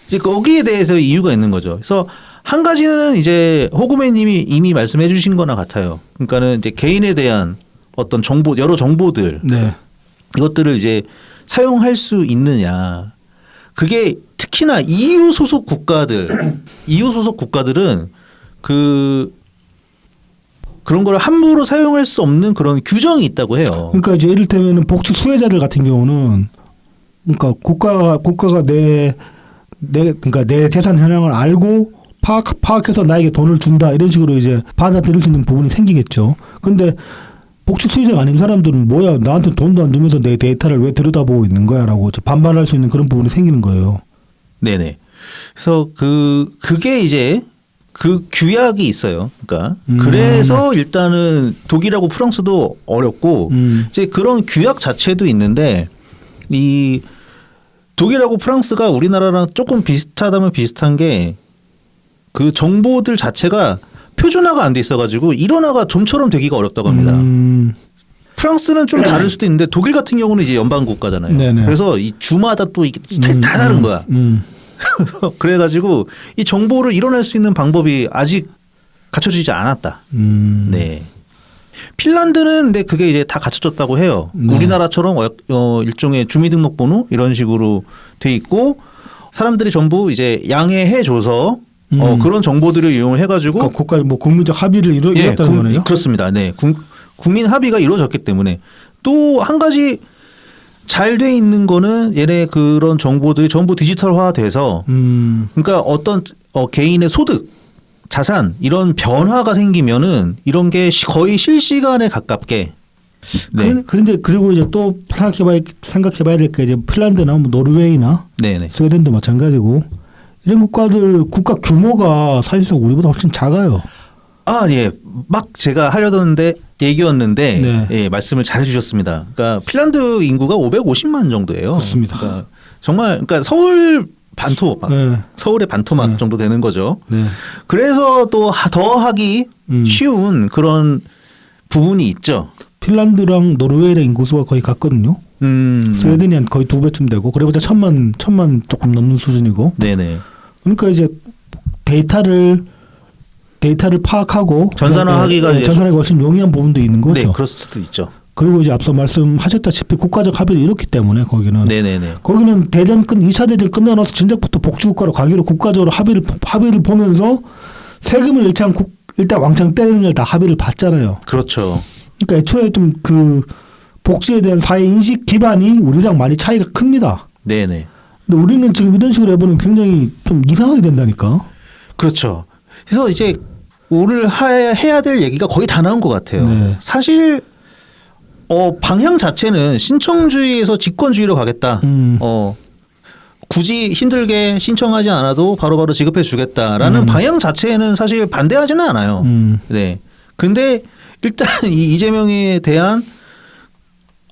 이제 거기에 대해서 이유가 있는 거죠. 그래서 한 가지는 이제 호구매님이 이미 말씀해 주신 거나 같아요. 그러니까는 이제 개인에 대한 어떤 정보, 여러 정보들, 네. 이것들을 이제 사용할 수 있느냐. 그게 특히나 EU 소속 국가들은 그런 걸 함부로 사용할 수 없는 그런 규정이 있다고 해요. 그러니까 이제 이를테면 복지 수혜자들 같은 경우는 그러니까 국가가 그러니까 내 재산 현황을 알고 파악해서 나에게 돈을 준다 이런 식으로 이제 받아들일 수 있는 부분이 생기겠죠. 근데 복지 수혜자가 아닌 사람들은 뭐야 나한테 돈도 안 주면서 내 데이터를 왜 들여다보고 있는 거야라고 반발할 수 있는 그런 부분이 생기는 거예요. 네네. 그래서 그게 이제 그 규약이 있어요. 그러니까 그래서 일단은 독일하고 프랑스도 어렵고 이제 그런 규약 자체도 있는데 이 독일하고 프랑스가 우리나라랑 조금 비슷하다면 비슷한 게 그 정보들 자체가 표준화가 안 돼 있어가지고 일원화가 좀처럼 되기가 어렵다고 합니다. 프랑스는 좀 다를 수도 있는데 독일 같은 경우는 이제 연방 국가잖아요. 네네. 그래서 이 주마다 또 이게 스타일 다 다른 거야. 그래가지고 이 정보를 일원할 수 있는 방법이 아직 갖춰지지 않았다. 네. 핀란드는 근데 그게 이제 다 갖춰졌다고 해요. 네. 우리나라처럼 일종의 주민등록번호 이런 식으로 돼 있고 사람들이 전부 이제 양해해줘서 그런 정보들을 이용을 해가지고 그러니까 국가 뭐 국민적 합의를 이뤘다는 거네요. 그렇습니다. 네, 국민 합의가 이루어졌기 때문에 또 한 가지 잘 돼 있는 거는 얘네 그런 정보들이 전부 디지털화돼서 그러니까 어떤 개인의 소득, 자산 이런 변화가 생기면은 이런 게 거의 실시간에 가깝게. 네. 그런데 그리고 이제 또 생각해봐야 될 게 이제 핀란드나 뭐 노르웨이나 네네. 스웨덴도 마찬가지고 이런 국가 규모가 사실상 우리보다 훨씬 작아요. 아, 예. 막 제가 하려던 얘기였는데 네. 예, 말씀을 잘 해주셨습니다. 그러니까 핀란드 인구가 550만 정도예요. 그렇습니다. 그러니까 정말 그러니까 서울 반토막, 네. 서울의 반토막 네. 정도 되는 거죠. 네. 그래서 또 더 하기 쉬운 그런 부분이 있죠. 핀란드랑 노르웨이랑 인구수가 거의 같거든요. 스웨덴이 한 거의 2배쯤 되고 그래봤자 천만 조금 넘는 수준이고. 네네. 그러니까 이제 데이터를 파악하고 전산화하기가 전산화가 훨씬 용이한 부분도 있는 거죠. 네, 그럴 수도 있죠. 그리고 이제 앞서 말씀하셨다시피 국가적 합의를 이뤘기 때문에 거기는 네네네. 거기는 2차 대전 끝나서 진작부터 복지국가로 가기로 국가적으로 합의를 보면서 세금을 일단 왕창 때리는 걸 다 합의를 봤잖아요. 그렇죠. 그러니까 애초에 좀 그 복지에 대한 사회 인식 기반이 우리랑 많이 차이가 큽니다. 네네. 근데 우리는 지금 이런 식으로 해보면 굉장히 좀 이상하게 된다니까. 그렇죠. 그래서 이제 오늘 해야 될 얘기가 거의 다 나온 것 같아요. 네. 사실 방향 자체는 신청주의에서 직권주의로 가겠다. 굳이 힘들게 신청하지 않아도 바로바로 지급해 주겠다라는 방향 자체는 사실 반대하지는 않아요. 네. 근데 일단 이 이재명에 대한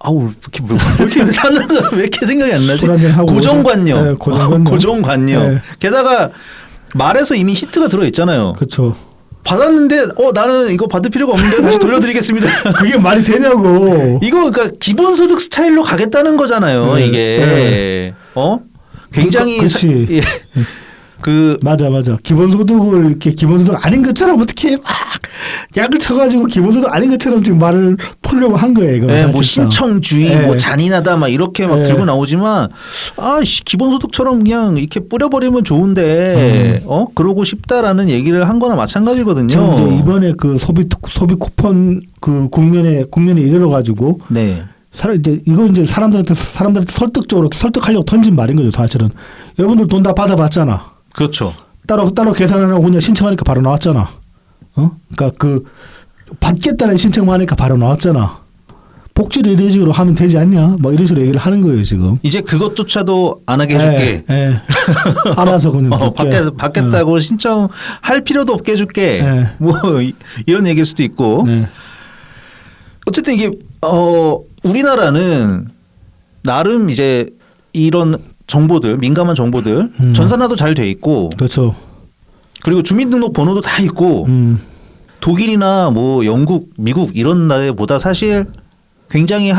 왜 이렇게 생각이 안 나지? 고정관념. 네, 고정관념. 네. 게다가 말에서 이미 히트가 들어 있잖아요. 그렇죠. 받았는데 나는 이거 받을 필요가 없는데 다시 돌려드리겠습니다. 그게 말이 되냐고. 이거 그러니까 기본소득 스타일로 가겠다는 거잖아요. 네. 이게 네. 굉장히 그렇지. 맞아. 기본소득을 이렇게 기본소득 아닌 것처럼 어떻게 막 약을 쳐가지고 기본소득 아닌 것처럼 지금 말을 풀려고 한 거예요. 이거 네, 뭐 신청주의, 네. 뭐 잔인하다, 막 이렇게 막 들고 나오지만 기본소득처럼 그냥 이렇게 뿌려버리면 좋은데 그러고 싶다라는 얘기를 한 거나 마찬가지거든요. 지금 이제 이번에 그 소비 쿠폰 그 국면에 이르러 가지고 네. 이거 이제 사람들한테 설득적으로 설득하려고 던진 말인 거죠. 사실은 여러분들 돈 다 받아봤잖아. 그렇죠. 따로 계산 안 하고 그냥 신청하니까 바로 나왔잖아. 그러니까 그 받겠다는 신청만 하니까 바로 나왔잖아. 복지를 이런 식으로 하면 되지 않냐? 뭐 이런 식으로 얘기를 하는 거예요 지금. 이제 그것조차도 안 하게 해줄게. 알아서 그냥 받겠다고 신청할 필요도 없게 해줄게. 뭐 이런 얘기일 수도 있고. 어쨌든 이게 우리나라는 나름 이제 이런 정보들 민감한 정보들 전산화도 잘 돼 있고 그렇죠. 그리고 주민등록 번호도 다 있고 독일이나 뭐 영국, 미국 이런 나라보다 사실 굉장히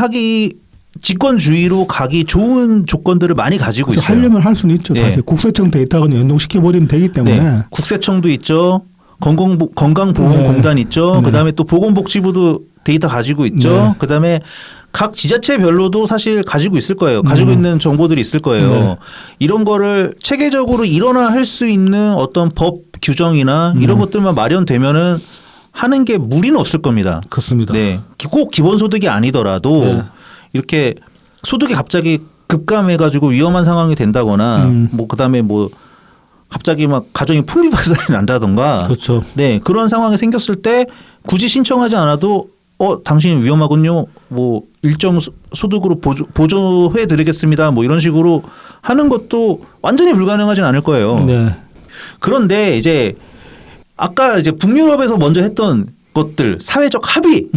집권주의로 가기 좋은 조건들을 많이 가지고 그렇죠. 있어요. 하려면 할 수는 있죠. 네. 사실 국세청 데이터가 연동시켜 버리면 되기 때문에. 네. 국세청도 있죠. 건강보험공단 있죠. 네. 그다음에 또 보건복지부도 데이터 가지고 있죠. 네. 그다음에 각 지자체별로도 사실 가지고 있을 거예요. 가지고 있는 정보들이 있을 거예요. 네. 이런 거를 체계적으로 일원화할 수 있는 어떤 법 규정이나 이런 것들만 마련되면은 하는 게 무리는 없을 겁니다. 그렇습니다. 네. 꼭 기본소득이 아니더라도 네. 이렇게 소득이 갑자기 급감해가지고 위험한 상황이 된다거나 뭐 그다음에 뭐 갑자기 막 가정이 풍비박산이 난다던가 그렇죠. 네 그런 상황이 생겼을 때 굳이 신청하지 않아도 당신 위험하군요. 뭐 일정 소득으로 보조해 드리겠습니다. 뭐 이런 식으로 하는 것도 완전히 불가능하진 않을 거예요. 네. 그런데 이제 아까 이제 북유럽에서 먼저 했던 것들 사회적 합의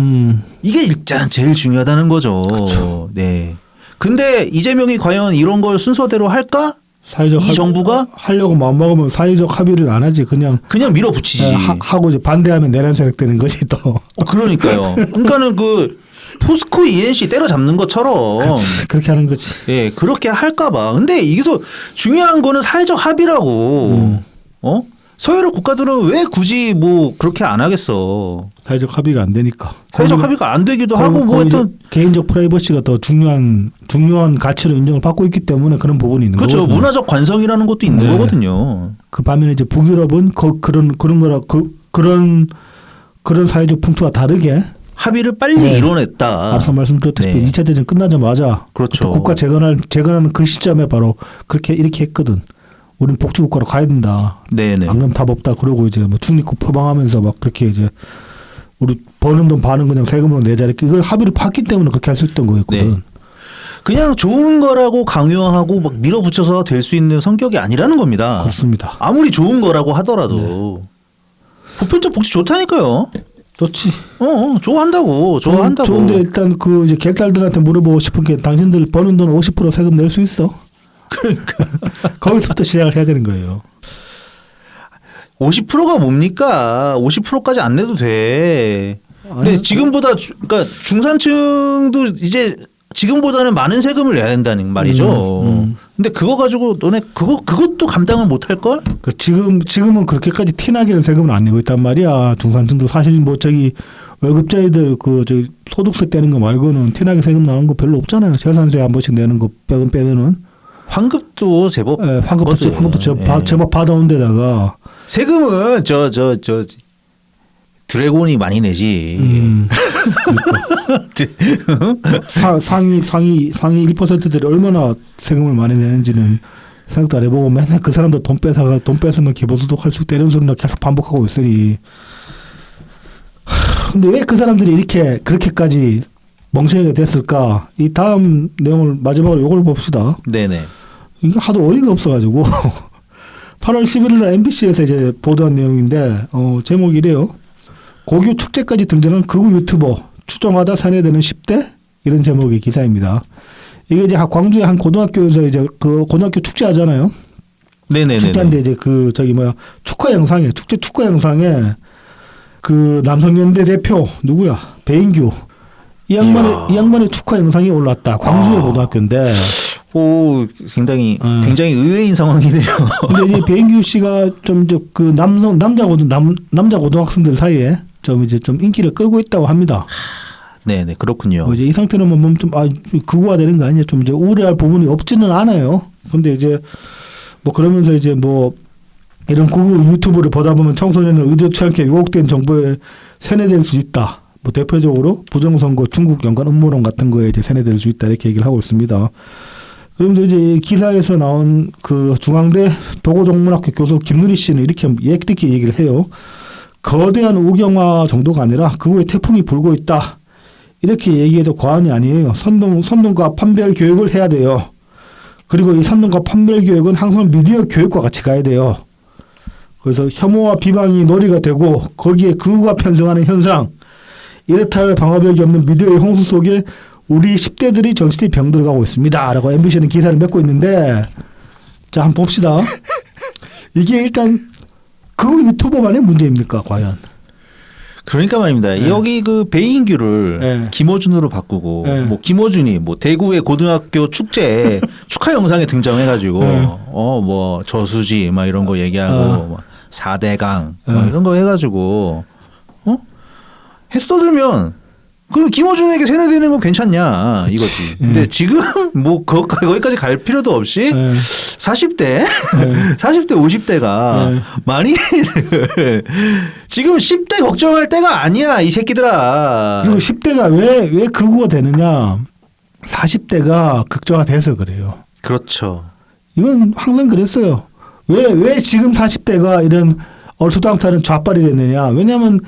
이게 일단 제일 중요하다는 거죠. 그쵸. 네. 근데 이재명이 과연 이런 걸 순서대로 할까? 이 정부가 하려고 마음먹으면 사회적 합의를 안 하지 그냥 밀어붙이지. 하고 이제 반대하면 내란 세력 되는 것이 또. 그러니까요. 그러니까는 그 포스코 ENC 때려잡는 것처럼 그치, 그렇게 하는 거지. 예, 그렇게 할까봐. 근데 이게서 중요한 거는 사회적 합의라고. 서유럽 국가들은 왜 굳이 뭐 그렇게 안 하겠어. 사회적 합의가 안 되니까. 사회적 합의가 안 되기도 하고 뭐 하여튼 개인적 프라이버시가 더 중요한 가치로 인정을 받고 있기 때문에 그런 부분이 있는 거죠. 그렇죠. 문화적 관성이라는 것도 있는 네. 거거든요. 그 반면에 이제 북유럽은 그런 사회적 풍토와 다르게 합의를 빨리 네. 이뤄냈다. 앞서 말씀드렸다시피 네. 2차 대전 끝나자마자 그렇죠. 국가 재건하는 그 시점에 바로 이렇게 했거든. 우리는 복지국가로 가야 된다. 네네. 안 그러면 답 없다. 그러고 이제 뭐 중립국 표방하면서 막 그렇게 이제 우리 버는 돈 반은 그냥 세금으로 내자 이렇게 이걸 합의를 봤기 때문에 그렇게 할 수 있던 거였거든. 네. 그냥 좋은 거라고 강요하고 막 밀어붙여서 될 수 있는 성격이 아니라는 겁니다. 그렇습니다. 아무리 좋은 거라고 하더라도 보편적 복지 좋다니까요. 좋지. 좋아한다고. 좋은데 일단 그 이제 객달들한테 물어보고 싶은 게 당신들 버는 돈 50% 세금 낼 수 있어? 그러니까 거기서부터 시작을 해야 되는 거예요. 50%가 뭡니까? 50%까지 안 내도 돼. 근데 아니, 지금보다 그러니까 중산층도 이제 지금보다는 많은 세금을 내야 된다는 말이죠. 근데 그거 가지고 너네 그것도 감당을 못 할 걸? 지금은 그렇게까지 티나게는 세금을 안 내고 있단 말이야. 중산층도 사실 뭐 월급자들 소득세 떼는 거 말고는 티나게 세금 나는 거 별로 없잖아요. 재산세 한 번씩 내는 거 빼면은. 환급도 제법 환급도 제법 받아온 데다가 세금은 저 드래곤이 많이 내지. 상위 1%들이 얼마나 세금을 많이 내는지는 생각도 안 해보고 맨날 그 사람들 돈 뺏으면 기본소득 할 수 있다 이런 소리를 계속 반복하고 있으니. 근데 왜 그 사람들이 그렇게까지 멍청이가 됐을까? 이 다음 내용을 마지막으로 이걸 봅시다. 네네. 이게 하도 어이가 없어가지고 8월 11일 날 MBC에서 이제 보도한 내용인데 제목이 이래요. 고교 축제까지 등장한 극우 유튜버 추정하다 세뇌되는 10대 이런 제목의 기사입니다. 이게 이제 광주의 한 고등학교에서 이제 그 고등학교 축제 하잖아요. 네네네. 축제인데 이제 축하 영상에 그 남성연대 대표 누구야? 배인규 이 양반의 축하 영상이 올랐다. 광주의 고등학교인데. 오, 굉장히 의외인 상황이네요. 근데 이 배인규 씨가 좀 이제 그 남자 고등학생들 사이에 좀 인기를 끌고 있다고 합니다. 네네, 그렇군요. 이제 이 상태로 보면 좀 극우화 되는 거 아니냐, 좀 이제 우려할 부분이 없지는 않아요. 근데 이제 뭐 그러면서 이제 뭐 이런 극우 유튜브를 보다 보면 청소년은 의도치 않게 유혹된 정보에 세뇌될 수 있다. 뭐 대표적으로 부정선거, 중국 연관 음모론 같은 거에 이제 세뇌될 수 있다 이렇게 얘기를 하고 있습니다. 그러면서 이제 이 기사에서 나온 그 중앙대 도고동문학교 교수 김누리 씨는 이렇게 얘기를 해요. 거대한 우경화 정도가 아니라 극우의 태풍이 불고 있다. 이렇게 얘기해도 과언이 아니에요. 선동과 판별 교육을 해야 돼요. 그리고 이 선동과 판별 교육은 항상 미디어 교육과 같이 가야 돼요. 그래서 혐오와 비방이 놀이가 되고 거기에 극우가 편성하는 현상 이렇다 할 방어벽이 없는 미디어의 홍수 속에 우리 10대들이 정신이 병들어가고 있습니다. 라고 MBC는 기사를 맺고 있는데 자 한번 봅시다. 이게 일단 그 유튜버만의 문제입니까 과연? 그러니까 말입니다. 네. 여기 그 배인규를 네. 김어준으로 바꾸고 네. 뭐 김어준이 뭐 대구의 고등학교 축제 축하 영상에 등장해가지고 네. 뭐 저수지 막 이런 거 얘기하고 막 4대강 네. 이런 거 해가지고 해서 떠들면 그럼 김어준에게 세뇌되는 건 괜찮냐 이거지. 근데 지금 뭐 거기까지 갈 필요도 없이 40대 40대 50대가 많이들 지금 10대 걱정할 때가 아니야 이 새끼들아. 그리고 10대가 왜 극우가 되느냐? 40대가 극좌가 돼서 그래요. 그렇죠. 이건 항상 그랬어요. 왜 지금 40대가 이런 얼토당토하는 좌빨이 됐느냐? 왜냐하면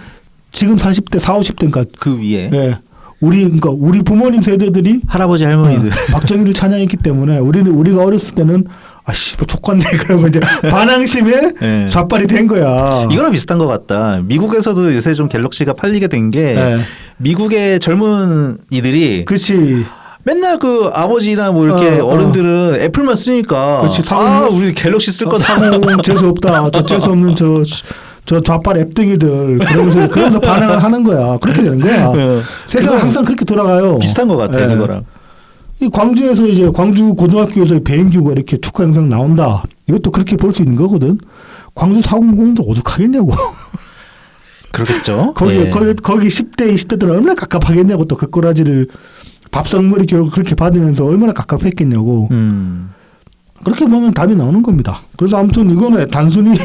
지금 40대, 40, 50대니까 그 위에 예. 그러니까 우리 부모님 세대들이 할아버지 할머니들 박정희를 찬양했기 때문에 우리가 어렸을 때는 아씨 뭐 족같네 그러고 이제 반항심에 네. 좌빨이 된 거야. 이거랑 비슷한 것 같다. 미국에서도 요새 좀 갤럭시가 팔리게 된 게 네. 미국의 젊은 이들이 그렇지. 맨날 그 아버지나 뭐 이렇게 어른들은 애플만 쓰니까 그렇지. 우리 갤럭시 쓸 거다. 상호 재수 없다. 저 재수 없는 저 좌빨 앱등이들 그러면서 반항을 하는 거야. 그렇게 되는 거야. 세상은 항상 그렇게 돌아가요. 비슷한 것 같아 네. 이거랑. 이 광주에서 이제 광주 고등학교에서 배인규가 이렇게 축하 영상 나온다. 이것도 그렇게 볼 수 있는 거거든. 광주 490도 오죽하겠냐고. 그렇겠죠. 거기 예. 거기 10대 20대들은 얼마나 갑갑하겠냐고 또 그 꼬라지를 밥상머리 교육을 그렇게 받으면서 얼마나 갑갑했겠냐고. 그렇게 보면 답이 나오는 겁니다. 그래서 아무튼 이거는 단순히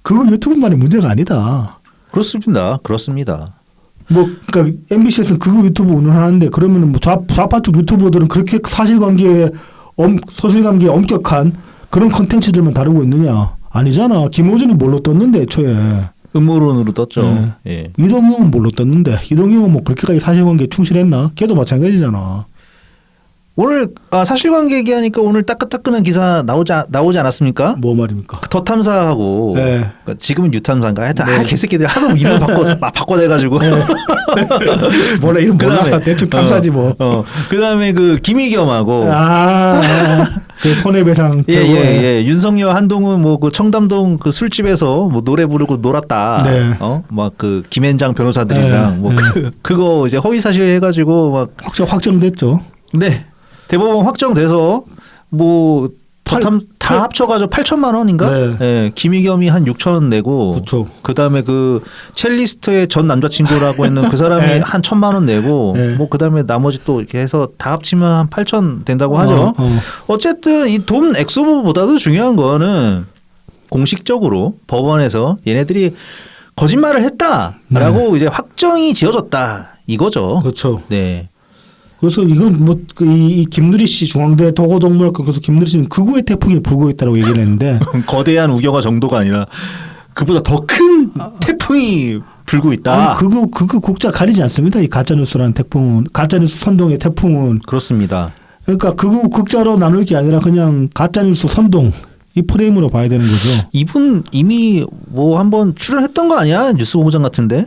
그거 유튜브만의 문제가 아니다. 그렇습니다. 뭐 그러니까 MBC에서는 그거 유튜브 운영하는데 그러면 뭐 좌파 쪽 유튜버들은 그렇게 사실관계에 엄격한 그런 컨텐츠들만 다루고 있느냐? 아니잖아. 김호준이 뭘로 떴는데 애초에. 음모론으로 떴죠. 예. 이동형은 뭘로 떴는데 이동형은 뭐 그렇게까지 사실관계에 충실했나? 걔도 마찬가지잖아. 오늘 사실관계 얘기하니까 오늘 따끈따끈한 기사 나오지 않았습니까? 뭐 말입니까? 더 탐사하고 네. 그러니까 지금은 유탐사인가 하여튼 개새끼들 하도 이름 바꿔내가지고 몰라 이름 몰라 대충 탐사지 뭐. 그다음에 그 김희겸하고 그 손해배상 예. 윤석열 한동훈 뭐 그 청담동 그 술집에서 뭐 노래 부르고 놀았다. 네. 막 그 김앤장 변호사들이랑 네. 뭐 그거 이제 허위 사실 해가지고 막 확정됐죠. 네. 대법원 확정돼서 뭐 다 합쳐가지고 8천만 원인가? 네. 예, 김희겸이 한 6천 내고, 그쵸. 그다음에 그 첼리스트의 전 남자친구라고 했는 그 사람이 네. 한 1,000만 원 내고, 네. 뭐 그다음에 나머지 또 이렇게 해서 다 합치면 한 8천 된다고 하죠. 어쨌든 이 돈 액수보다도 중요한 거는 공식적으로 법원에서 얘네들이 거짓말을 했다라고 이제 확정이 지어졌다 이거죠. 그렇죠. 네. 그래서 이건 뭐 이 김누리 씨 중앙대 도고동물학과 교수 김누리 씨는 극우의 태풍이 불고 있다고 얘기를 했는데 거대한 우경화 정도가 아니라 그보다 더 큰 태풍이 불고 있다. 아니, 극우 국자 가리지 않습니다. 이 가짜뉴스라는 태풍은 가짜뉴스 선동의 태풍은 그렇습니다. 그러니까 극우 극자로 나눌 게 아니라 그냥 가짜뉴스 선동 이 프레임으로 봐야 되는 거죠. 이분 이미 뭐 한번 출연했던 거 아니야? 뉴스 공장 같은데.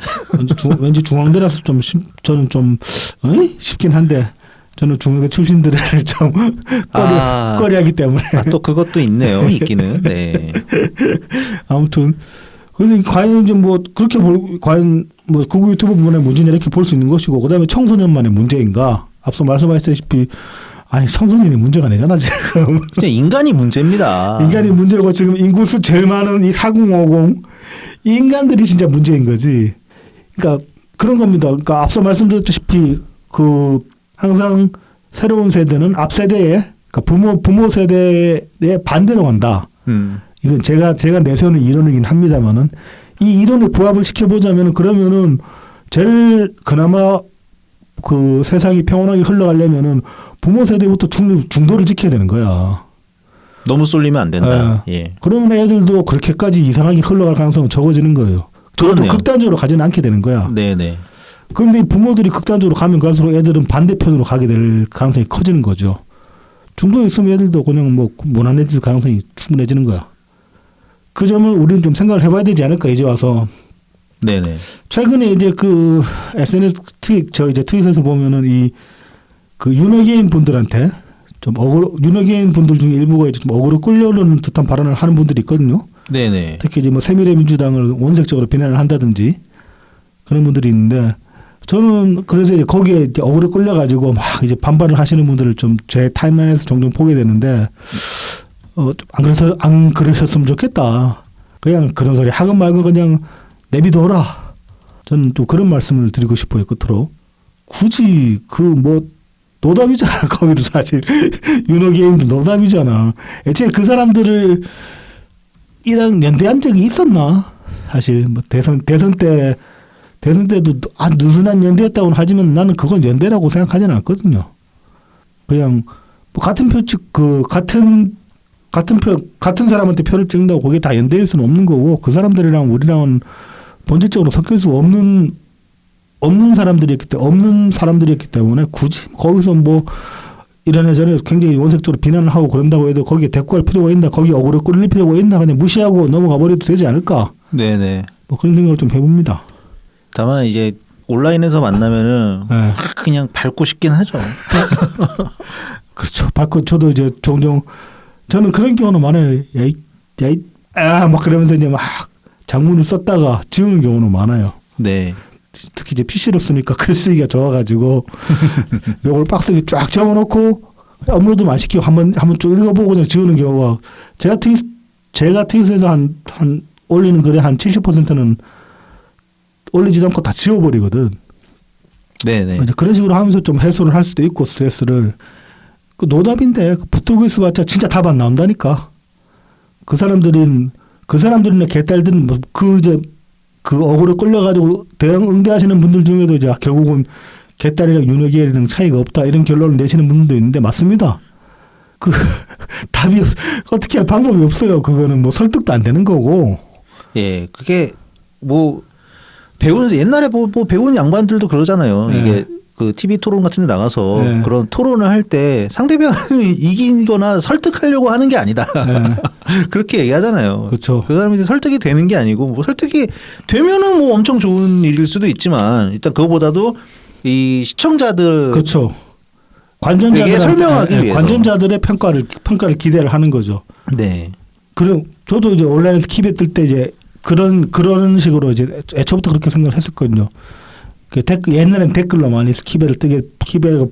왠지 중앙대라서 좀 저는 좀 쉽긴 한데 저는 중앙대 출신들을 좀 꺼려하기 때문에. 또 그것도 있네요. 있기는. 네. 아무튼 그래서 과연 이제 뭐 그렇게 과연 뭐 극우 유튜브 부분의 문제냐 이렇게 볼 수 있는 것이고 그다음에 청소년만의 문제인가? 앞서 말씀하셨다시피 아니 청소년이 문제가 아니잖아 지금. 그냥 인간이 문제입니다. 인간이 문제고 지금 인구수 제일 많은 이 4050 이 인간들이 진짜 문제인 거지. 그러니까 그런 겁니다. 그러니까 앞서 말씀드렸다시피 그 항상 새로운 세대는 앞 세대에 그러니까 부모 세대에 반대로 간다. 이건 제가 내세우는 이론이긴 합니다만은 이 이론을 부합을 시켜보자면은 그러면은 제일 그나마 그 세상이 평온하게 흘러가려면은 부모 세대부터 중도를 지켜야 되는 거야. 너무 쏠리면 안 된다. 예. 그러면 애들도 그렇게까지 이상하게 흘러갈 가능성은 적어지는 거예요. 그것도 극단적으로 가지는 않게 되는 거야. 네네. 그런데 부모들이 극단적으로 가면 갈수록 애들은 반대편으로 가게 될 가능성이 커지는 거죠. 중도에 있으면 애들도 그냥 뭐 무난해질 가능성이 충분해지는 거야. 그 점을 우리는 좀 생각을 해봐야 되지 않을까 이제 와서. 네네. 최근에 이제 그 SNS 트윗에서 보면은 이 그 윤호개인 분들한테 좀 윤호개인 분들 중에 일부가 이제 좀 억울로 끌려오는 듯한 발언을 하는 분들이 있거든요. 네네. 특히 이제 뭐 새미래민주당을 원색적으로 비난을 한다든지 그런 분들이 있는데 저는 그래서 이제 거기에 이제 억울로 끌려가지고 막 이제 반발을 하시는 분들을 좀 제 타임라인에서 종종 보게 되는데 안 그러셨으면 좋겠다. 그냥 그런 소리 하건 말건 그냥 내비둬라. 저는 좀 그런 말씀을 드리고 싶어요. 끝으로 굳이 그 뭐 노답이잖아. 거기도 사실 윤호개인도 노답이잖아. 애초에 그 사람들을 이랑 연대한 적이 있었나? 사실 뭐 대선 때도 느슨한 연대였다고는 하지만 나는 그건 연대라고 생각하지는 않거든요. 그냥 뭐 같은 표측 같은 사람한테 표를 찍는다고 그게 다 연대일 수는 없는 거고 그 사람들이랑 우리랑은 본질적으로 섞일 수 없는 사람들이었기 때문에 굳이 거기서 뭐 이런 저런 굉장히 원색적으로 비난을 하고 그런다고 해도 거기에 대꾸할 필요가 있나, 거기 억울로 끌릴 필요가 있나, 그냥 무시하고 넘어가 버려도 되지 않을까. 네네. 뭐 그런 생각을 좀 해봅니다. 다만 이제 온라인에서 만나면은 네. 확 그냥 밟고 싶긴 하죠. 그렇죠. 저도 이제 종종 저는 그런 경우는 많아요. 막 그러면서 이제 막 장문을 썼다가 지우는 경우는 많아요. 네. 특히 이제 PC로 쓰니까 글 쓰기가 좋아가지고 이걸 박스에 쫙 적어놓고 업로드만 안 시키고 한번 쭉 읽어보고 그냥 지우는 경우가 제가 트윗에서 한 올리는 글의 한 70%는 올리지도 않고 다 지워버리거든. 네네. 그런 식으로 하면서 좀 해소를 할 수도 있고 스트레스를 그 노답인데 붙들고 있어봤자 진짜 답 안 나온다니까. 그 사람들이나 개딸들은 뭐 그 억울에 끌려가지고 응대하시는 분들 중에도 이제 결국은 개딸이랑 윤호개인이랑 차이가 없다 이런 결론을 내시는 분들도 있는데 맞습니다. 그 답이 어떻게 할 방법이 없어요. 그거는 뭐 설득도 안 되는 거고. 예, 그게 뭐 옛날에 뭐 배운 양반들도 그러잖아요. 네. 이게 그 TV 토론 같은 데 나가서 네. 그런 토론을 할 때 상대방을 이기거나 설득하려고 하는 게 아니다. 네. 그렇게 얘기하잖아요. 그렇죠. 그 사람이 설득이 되는 게 아니고 뭐 설득이 되면은 뭐 엄청 좋은 일일 수도 있지만 일단 그거보다도 이 시청자들 그렇죠. 관전자들한테 설명하기 위해서 관전자들의 평가를 기대를 하는 거죠. 네. 그럼 저도 이제 온라인에서 키베 뜰 때 이제 그런 식으로 이제 애초부터 그렇게 생각을 했었거든요. 그 옛날엔 댓글로 많이 키베가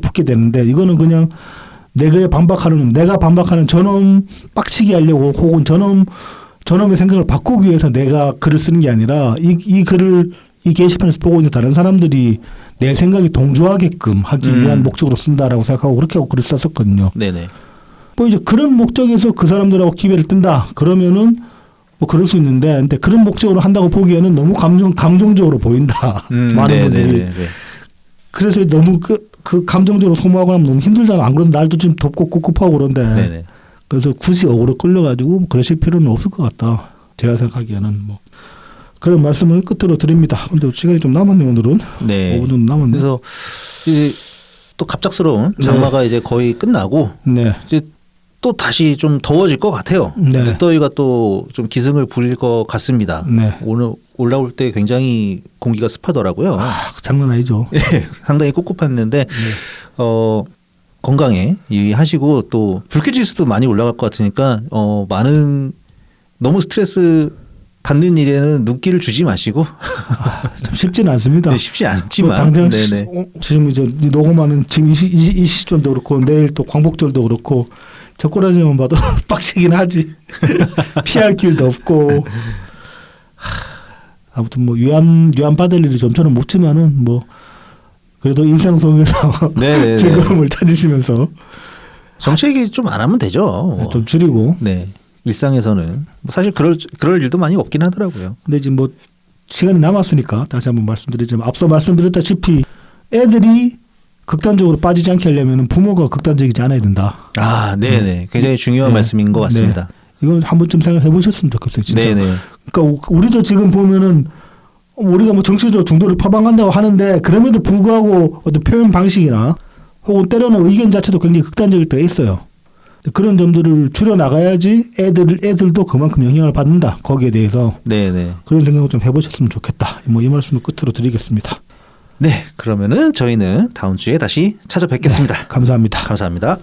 붙게 되는데 이거는 그냥 내가 반박하는 저놈 빡치게 하려고 혹은 저놈의 생각을 바꾸기 위해서 내가 글을 쓰는 게 아니라 이 게시판에서 보고 있는 다른 사람들이 내 생각이 동조하게끔 하기 위한 목적으로 쓴다라고 생각하고 그렇게 하고 글을 썼었거든요. 네네. 뭐 이제 그런 목적에서 그 사람들하고 키베를 뜬다 그러면은 뭐 그럴 수 있는데 근데 그런 목적으로 한다고 보기에는 너무 감정적으로 보인다. 많은 분들이. 그래서 너무 그 감정적으로 소모하고 나면 너무 힘들잖아. 안 그러면 날도 좀 덥고 꿉꿉하고 그런데. 네네. 그래서 굳이 억울로 끌려가지고 그러실 필요는 없을 것 같다. 제가 생각하기에는 뭐 그런 말씀을 끝으로 드립니다. 근데 시간이 좀 남았네요 오늘은. 네. 5분 정도 남았네. 그래서 이제 또 갑작스러운 장마가 이제 거의 끝나고 네. 이제 또 다시 좀 더워질 것 같아요. 네. 늦더위가 또 좀 기승을 부릴 것 같습니다. 네. 오늘 올라올 때 굉장히 공기가 습하더라고요. 장난 아니죠. 네, 상당히 꿉꿉했는데 건강에 유의하시고 또 불쾌지수도 많이 올라갈 것 같으니까 많은 너무 스트레스 받는 일에는 눈길을 주지 마시고 좀 쉽지는 않습니다. 네, 쉽지 않지만 당장 네네. 지금 이제 녹음하는 지금 이 시점도 그렇고 내일 또 광복절도 그렇고 젓가락만 봐도 빡치긴 하지. 피할 길도 없고. 아무튼 뭐 위안 받을 일이 점처럼 없지만은 뭐 그래도 일상 속에서 즐거움을 찾으시면서 정치 얘기 좀 안 하면 되죠. 좀 줄이고. 네. 일상에서는 뭐 사실 그럴 일도 많이 없긴 하더라고요. 근데 지금 뭐 시간이 남았으니까 다시 한번 말씀드리자면 앞서 말씀드렸다시피 애들이 극단적으로 빠지지 않게 하려면 부모가 극단적이지 않아야 된다. 아, 네네. 굉장히 중요한 말씀인 것 같습니다. 네. 이건 한 번쯤 생각해 보셨으면 좋겠어요, 진짜. 네네. 그러니까 우리도 지금 보면은 우리가 뭐 정치적 중도를 표방한다고 하는데 그럼에도 불구하고 어떤 표현 방식이나 혹은 때로는 의견 자체도 굉장히 극단적일 때가 있어요. 그런 점들을 줄여 나가야지 애들도 그만큼 영향을 받는다. 거기에 대해서 네네. 그런 생각을 좀 해보셨으면 좋겠다. 뭐 이 말씀을 끝으로 드리겠습니다. 네, 그러면은 저희는 다음 주에 다시 찾아뵙겠습니다. 감사합니다. 감사합니다.